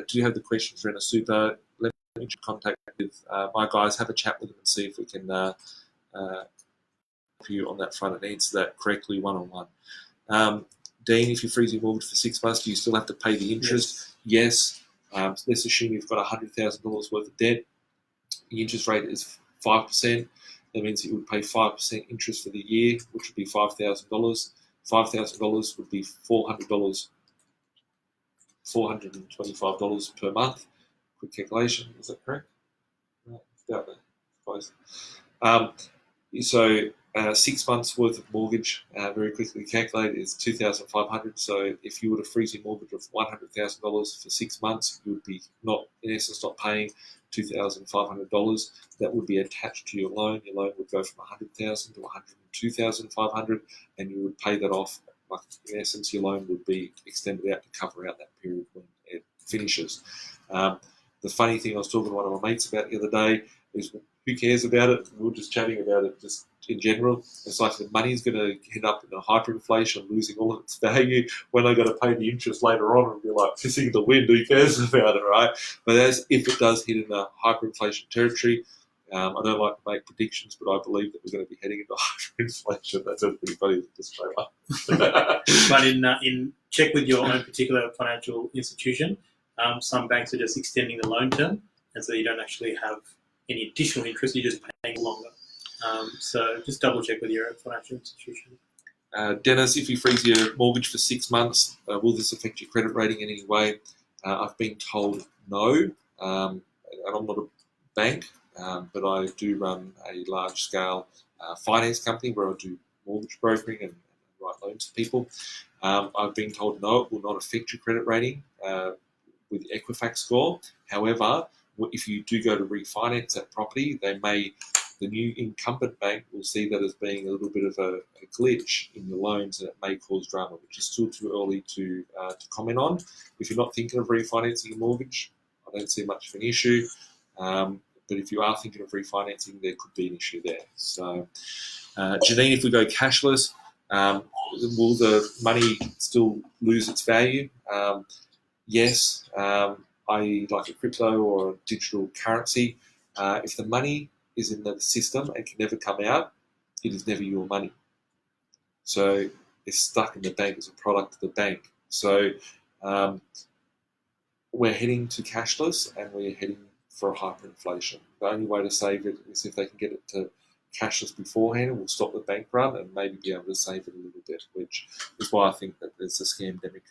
do have the questions around a super, let me contact with my guys, have a chat with them and see if we can help you on that front and answer that correctly one-on-one. Dean, if you freeze your mortgage for 6 months, do you still have to pay the interest? Yes. Let's assume you've got $100,000 worth of debt. The interest rate is 5%. That means you would pay 5% interest for the year, which would be $5,000. $5,000 would be $425 per month. Quick calculation, is that correct? No, about that. Close. So 6 months worth of mortgage, very quickly calculated, is $2,500. So if you were to freeze your mortgage of $100,000 for 6 months, you would be not paying $2,500. That would be attached to your loan. Your loan would go from $100,000 to $102,500, and you would pay that off. Like, in essence, your loan would be extended out to cover out that period when it finishes. The funny thing I was talking to one of my mates about the other day is, who cares about it? We were just chatting about it just in general. It's like the money's going to end up in a hyperinflation, losing all of its value when I got to pay the interest later on and be like pissing in the wind. Who cares about it, right? But as if it does hit in a hyperinflation territory, I don't like to make predictions, but I believe that we're going to be heading into hyperinflation. That sounds pretty funny, disclaimer. But in check with your own particular financial institution. Some banks are just extending the loan term, and so you don't actually have any additional interest. You're just paying longer. So just double check with your financial institution. Dennis, if you freeze your mortgage for 6 months, will this affect your credit rating in any way? I've been told no, and I'm not a bank, but I do run a large-scale finance company where I do mortgage brokering and write loans to people. I've been told no, it will not affect your credit rating with the Equifax score. However, if you do go to refinance that property, the new incumbent bank will see that as being a little bit of a glitch in your loans, and it may cause drama, which is still too early to comment on. If you're not thinking of refinancing your mortgage, I don't see much of an issue. But if you are thinking of refinancing, there could be an issue there. So, Janine, if we go cashless, will the money still lose its value? Yes, i.e. like a crypto or a digital currency. If the money is in the system and can never come out, it is never your money. So it's stuck in the bank as a product of the bank. So we're heading to cashless, and we're heading for hyperinflation. The only way to save it is if they can get it to cashless beforehand, and we'll stop the bank run and maybe be able to save it a little bit, which is why I think that there's a scam-demic.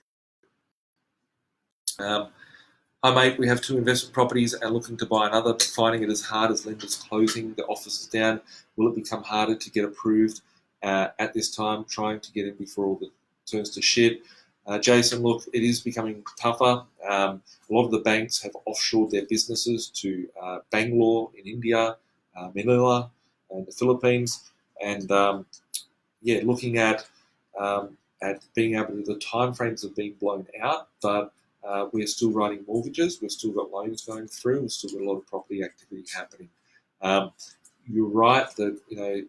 Hi mate, we have 2 investment properties and looking to buy another, but finding it as hard as lenders closing the offices down. Will it become harder to get approved at this time, trying to get in before all the turns to shit? Jason, look, it is becoming tougher. A lot of the banks have offshored their businesses to Bangalore in India, Manila, and the Philippines, and looking at being able to, the timeframes have been blown out, but we're still writing mortgages, we've still got loans going through, we've still got a lot of property activity happening. You're right that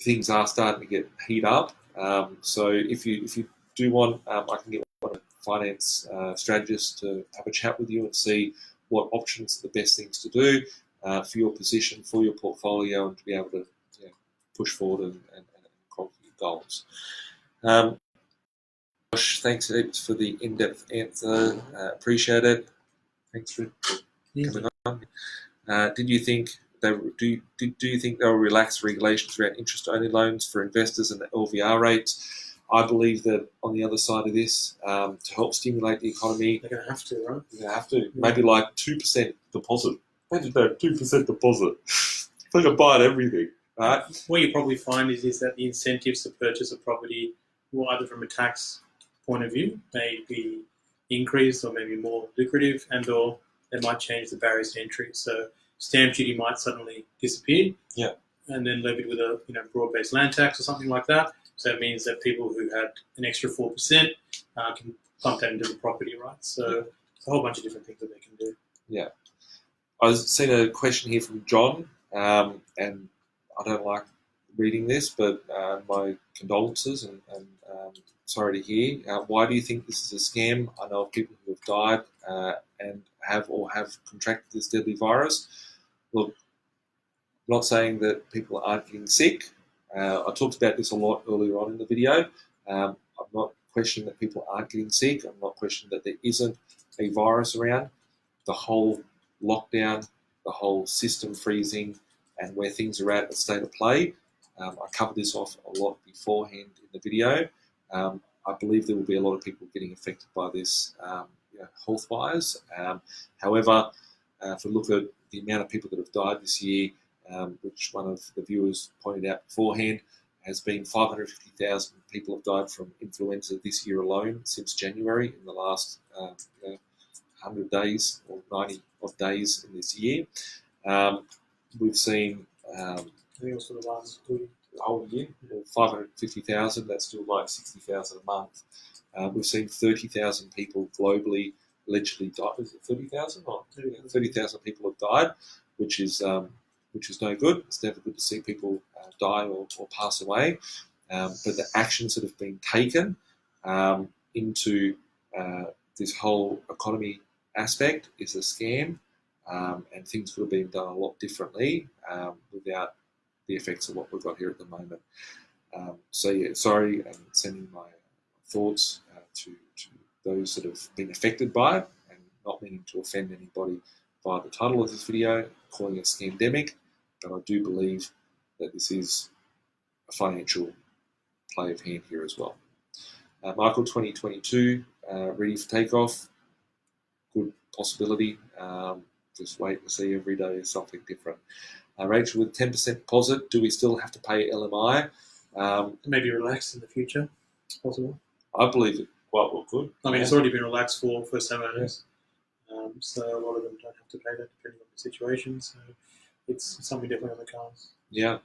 things are starting to get heat up. So if you do want, I can get one of the finance strategists to have a chat with you and see what options are the best things to do for your position, for your portfolio, and to be able to push forward and conquer your goals. Josh, thanks for the in-depth answer. Appreciate it. Thanks for coming on. Did you think do you think they will relax regulations around interest-only loans for investors and the LVR rates? I believe that on the other side of this, to help stimulate the economy, They're going to have to, right? They're going to have to. Yeah. Maybe like 2% deposit. Imagine that 2% deposit. It's like a buy everything, right? What you probably find is that the incentives to purchase a property will either from a tax point of view may be increased or maybe more lucrative, and or they might change the barriers to entry. So stamp duty might suddenly disappear, and then levied with a broad-based land tax or something like that. So it means that people who had an extra 4% can pump that into the property, right? So it's a whole bunch of different things that they can do. Yeah, I've seen a question here from John, and I don't like reading this, but my condolences and sorry to hear. Why do you think this is a scam? I know of people who have died and have contracted this deadly virus. Look, I'm not saying that people aren't getting sick. I talked about this a lot earlier on in the video. I'm not questioning that people aren't getting sick. I'm not questioning that there isn't a virus around. The whole lockdown, the whole system freezing, and where things are at state of play. I covered this off a lot beforehand in the video. I believe there will be a lot of people getting affected by this health-wise. However, if we look at the amount of people that have died this year, which one of the viewers pointed out beforehand, has been 550,000 people have died from influenza this year alone since January in the last 100 days or 90 odd days in this year. We've seen I think it was for the last the whole year, 550,000, that's still like 60,000 a month. We've seen 30,000 people globally allegedly die. Is it 30,000? 30,000 people have died, which is no good. It's never good to see people die or pass away. But the actions that have been taken into this whole economy aspect is a scam, and things could have been done a lot differently without the effects of what we've got here at the moment. Sorry, and sending my thoughts to those that have been affected by it, and not meaning to offend anybody by the title of this video, calling it scamdemic, but I do believe that this is a financial play of hand here as well. Michael, 2022, ready for takeoff. Good possibility. Just wait and see. Every day is something different. Rachel, with 10% deposit, do we still have to pay LMI? Maybe relax in the future, possible. I believe it quite well could. I mean, it's already been relaxed for first-time owners, so a lot of them don't have to pay that depending on the situation. So it's something different on the cards. Yeah,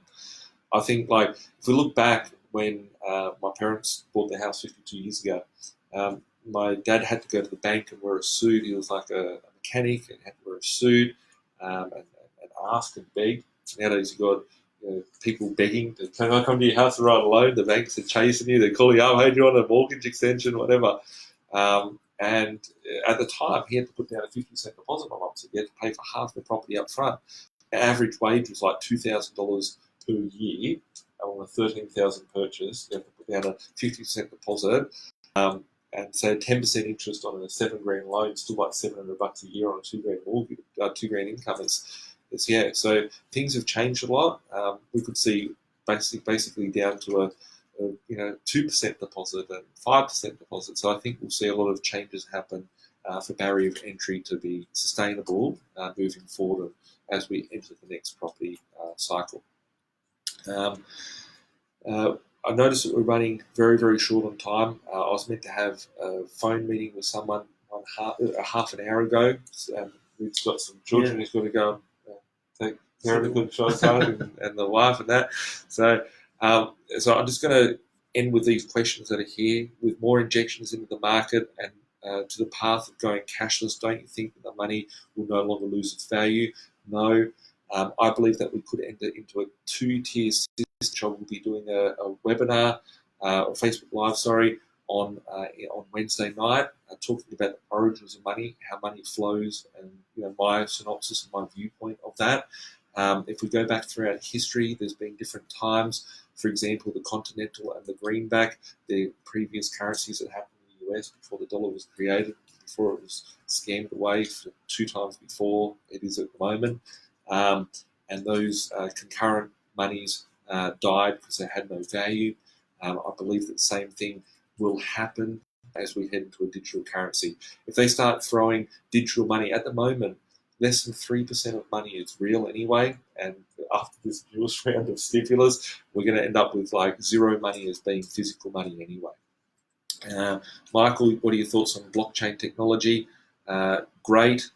I think like if we look back when my parents bought their house 52 years ago, my dad had to go to the bank and wear a suit. He was like a mechanic and had to wear a suit and ask and beg. Nowadays you've got people begging to can I come to your house and write a loan. The banks are chasing you. They're calling you up. Hey, do you want a mortgage extension, whatever. And at the time, he had to put down a 50% deposit on it, so he had to pay for half the property up front. The average wage was like $2,000 per year. And on a $13,000 purchase, you have to put down a 50% deposit. And so 10% interest on a $7,000 loan is still like $700 a year on a $2,000 mortgage, $2,000 income. So things have changed a lot. We could see basically down to a 2% deposit and 5% deposit. So I think we'll see a lot of changes happen for barrier of entry to be sustainable moving forward as we enter the next property cycle. I noticed that we're running very, very short on time. I was meant to have a phone meeting with someone half an hour ago. We've got some children who's got to go and take care of the good child and the wife and that. So I'm just going to end with these questions that are here. With more injections into the market and to the path of going cashless, don't you think that the money will no longer lose its value? No. I believe that we could enter into a two-tier system. I will be doing a webinar, or Facebook Live, on Wednesday night, talking about the origins of money, how money flows, and my synopsis and my viewpoint of that. If we go back throughout history, there's been different times. For example, the Continental and the Greenback, the previous currencies that happened in the US before the dollar was created, before it was scammed away for 2 times before it is at the moment. And those concurrent monies died because they had no value. I believe that the same thing will happen as we head into a digital currency. If they start throwing digital money at the moment, less than 3% of money is real anyway, and after this newest round of stimulus, we're going to end up with like zero money as being physical money anyway. Michael, what are your thoughts on blockchain technology? Great.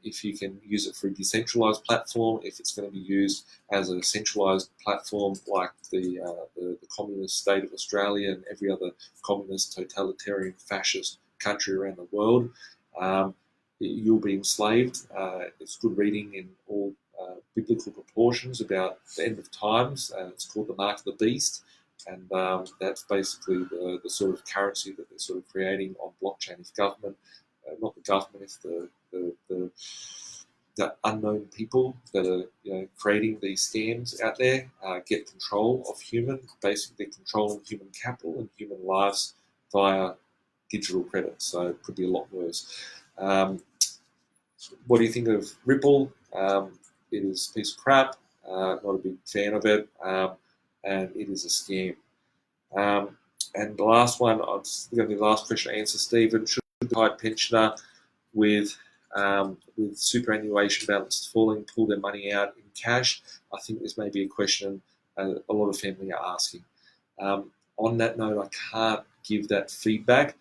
If you can use it for a decentralized platform, if it's going to be used as a centralized platform like the communist state of Australia and every other communist, totalitarian, fascist country around the world, you'll be enslaved. It's good reading in all biblical proportions about the end of times. It's called the Mark of the Beast, and that's basically the sort of currency that they're sort of creating on blockchain. If government, not the government, if the unknown people that are creating these scams out there get control of basically controlling human capital and human lives via digital credit. So it could be a lot worse. What do you think of Ripple? It is a piece of crap. Not a big fan of it, and it is a scam. And the last one, I'm going to be the last question to answer, Stephen. Should the retired pensioner with superannuation balances falling pull their money out in cash? I think this may be a question a lot of family are asking. On that note, I can't give that feedback.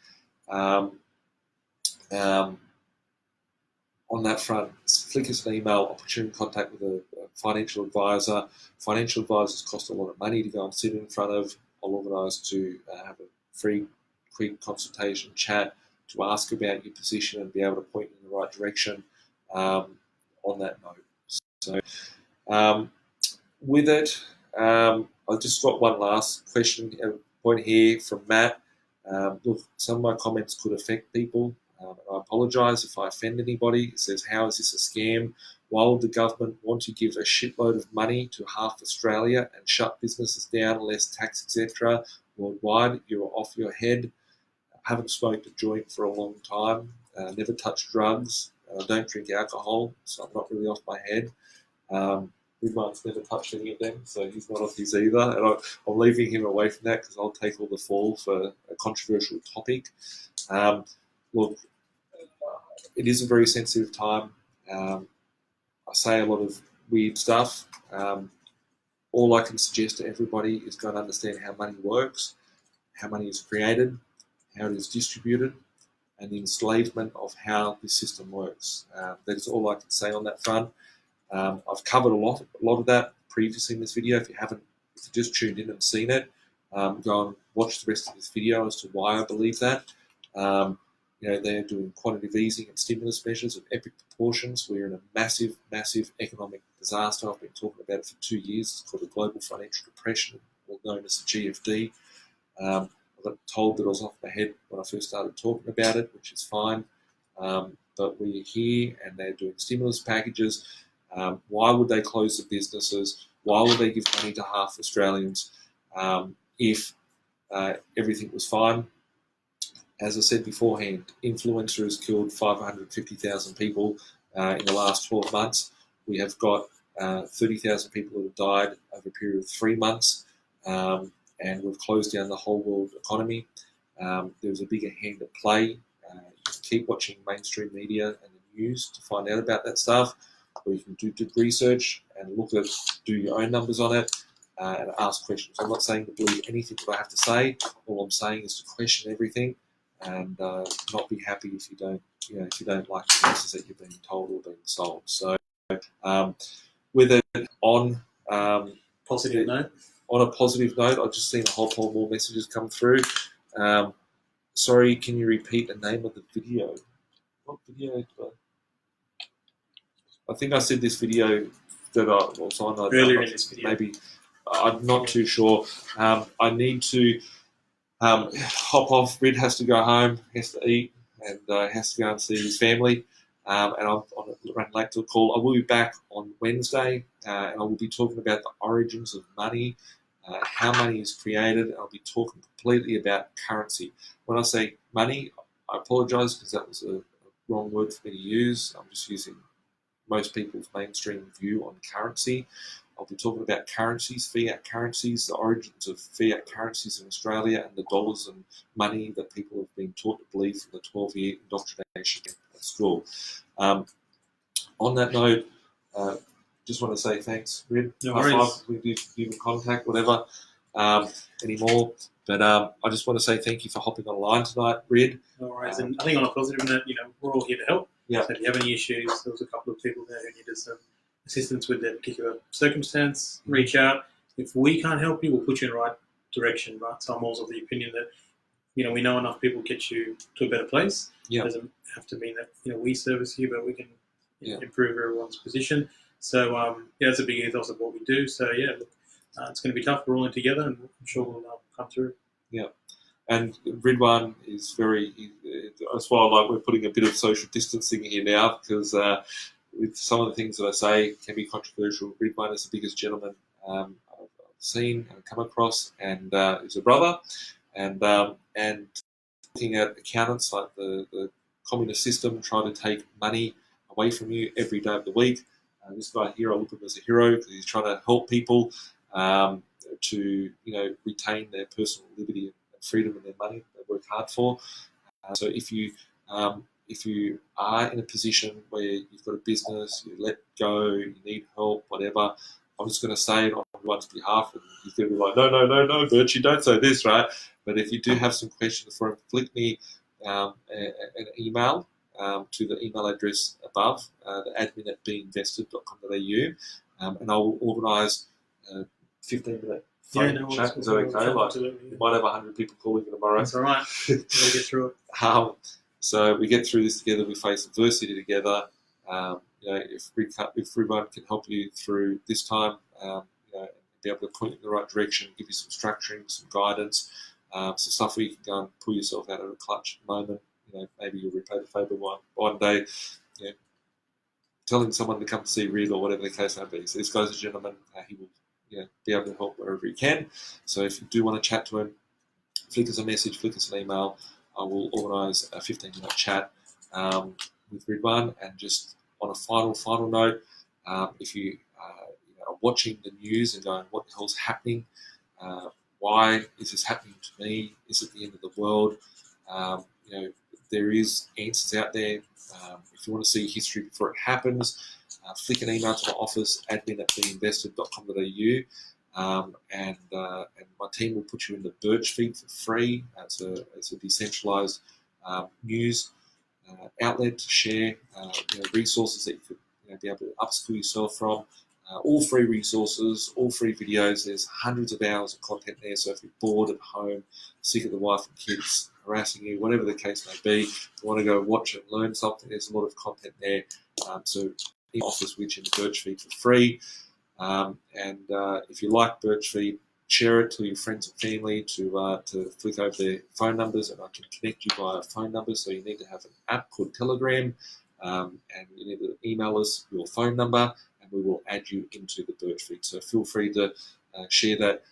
On that front, flick us an email. I'll put you in contact with a financial advisor. Financial advisors cost a lot of money to go and sit in front of. I'll organise to have a free, quick consultation chat to ask about your position and be able to point you in the right direction on that note. So with it, I've just got one last point here from Matt. Look, some of my comments could affect people. I apologise if I offend anybody. It says, how is this a scam? Why would the government want to give a shitload of money to half Australia and shut businesses down, less tax, etc. worldwide? You're off your head. I haven't smoked a joint for a long time. Never touched drugs. I don't drink alcohol, so I'm not really off my head. Ridhwan's never touched any of them, so he's not off his either. And I'm leaving him away from that because I'll take all the fall for a controversial topic. Look, it is a very sensitive time. I say a lot of weird stuff. All I can suggest to everybody is go and understand how money works, how money is created, how it is distributed, and the enslavement of how this system works. That is all I can say on that front. I've covered a lot of that previously in this video. If you just tuned in and seen it, go and watch the rest of this video as to why I believe that. They're doing quantitative easing and stimulus measures of epic proportions. We're in a massive, massive economic disaster. I've been talking about it for 2 years. It's called the global financial depression, or known as the GFD. I got told that I was off my head when I first started talking about it, which is fine. But we're here and they're doing stimulus packages. Why would they close the businesses? Why would they give money to half Australians if everything was fine? As I said beforehand, influenza has killed 550,000 people in the last 12 months. We have got 30,000 people who have died over a period of 3 months. and we've closed down the whole world economy. There's a bigger hand at play. You can keep watching mainstream media and the news to find out about that stuff, or you can do research and do your own numbers on it, and ask questions. I'm not saying to believe anything that I have to say. All I'm saying is to question everything and not be happy if you don't like the answers that you're being told or being sold. So with it on Positive note. On a positive note, I've just seen a whole lot more messages come through. Sorry, can you repeat the name of the video? What video? I think I said this video that I was on Earlier in this video. Maybe I'm not too sure. I need to hop off. Rid has to go home, has to eat, and has to go and see his family. And I'm running late to the call. I will be back on Wednesday, and I will be talking about the origins of money, how money is created. I'll be talking completely about currency. When I say money, I apologise because that was a wrong word for me to use. I'm just using most people's mainstream view on currency. I'll be talking about currencies, fiat currencies, the origins of fiat currencies in Australia, and the dollars and money that people have been taught to believe from the 12-year indoctrination at school. On that note, just want to say thanks, Rid. No worries. We did give in contact, whatever, anymore. But I just want to say thank you for hopping online tonight, Rid. No worries. And I think on a positive note, we're all here to help. Yeah. So if you have any issues, there was a couple of people there who needed some assistance with their particular circumstance, reach out. If we can't help you, we'll put you in the right direction, right? So I'm also of the opinion that, we know enough people get you to a better place. Yeah. It doesn't have to mean that, we service you, but we can improve everyone's position. So, that's a big ethos of what we do. So, look, it's going to be tough. We're all in together, and I'm sure we'll come through. Yeah. And Ridhwan is that's why we're putting a bit of social distancing here now, because with some of the things that I say can be controversial. Ridhwan is the biggest gentleman I've seen and come across, and he's a brother. And looking at accountants like the communist system trying to take money away from you every day of the week. This guy here, I look at him as a hero because he's trying to help people to retain their personal liberty and freedom and their money they work hard for. So if you are in a position where you've got a business, you let go, you need help, whatever, I'm just going to say it on everyone's behalf, and he's going to be like, no, Birch, you don't say this, right? But if you do have some questions for him, flick me an email to the email address above, the admin at B.Invested.com.au, and I will organise a 15-minute phone chat. Is that okay? You might have 100 people calling tomorrow. That's all right. We'll get through it. So we get through this together. We face adversity together. If Ridhwan can help you through this time, be able to point you in the right direction, give you some structuring, some guidance, some stuff where you can go and pull yourself out of a clutch moment. Maybe you'll repay the favour one day. Telling someone to come to see Rid or whatever the case may be. So this guy's a gentleman. He will be able to help wherever he can. So if you do want to chat to him, flick us a message, flick us an email. I will organise a 15-minute chat with Ridhwan. And just on a final note, if you are watching the news and going, what the hell's happening? Why is this happening to me? Is it the end of the world? There is answers out there. If you want to see history before it happens, flick an email to my office, admin at binvested.com.au, and my team will put you in the birchFEED for free. It's a decentralised news outlet to share resources that you could be able to upskill yourself from. All free resources, all free videos. There's hundreds of hours of content there. So if you're bored at home, sick of the wife and kids harassing you, whatever the case may be, if you want to go watch and learn something, there's a lot of content there. So in office which in the birchFEED for free. If you like birchFEED, share it to your friends and family to flick over their phone numbers, and I can connect you via phone number. So you need to have an app called Telegram, and you need to email us your phone number, and we will add you into the birchFEED. So feel free to share that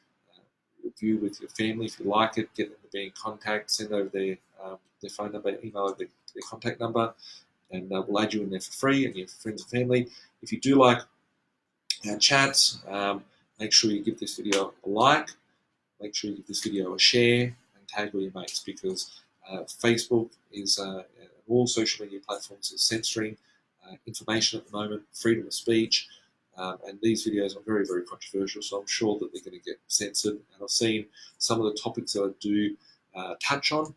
review with your family if you like it. Get them to be in contact. Send over their phone number, email over their contact number, and we'll add you in there for free, and your friends and family. If you do like our chats, make sure you give this video a like. make sure you give this video a share and tag all your mates, because Facebook is all social media platforms are censoring information at the moment, freedom of speech, and these videos are very, very controversial, so I'm sure that they're going to get censored. And I've seen some of the topics that I do touch on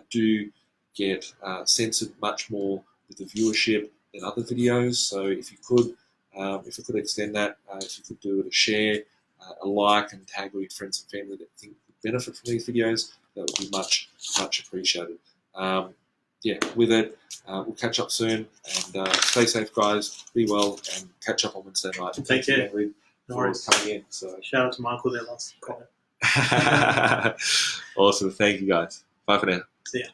do get censored much more with the viewership than other videos. So if you could extend that, if you could do it a share, a like, and tag all your friends and family that think would benefit from these videos, that would be much, much appreciated. With it, we'll catch up soon, and stay safe, guys. Be well, and catch up on Wednesday night. Take care. Again, No worries. coming in. So Shout out to Michael there last comment. awesome. Thank you, guys. Bye for now. See ya.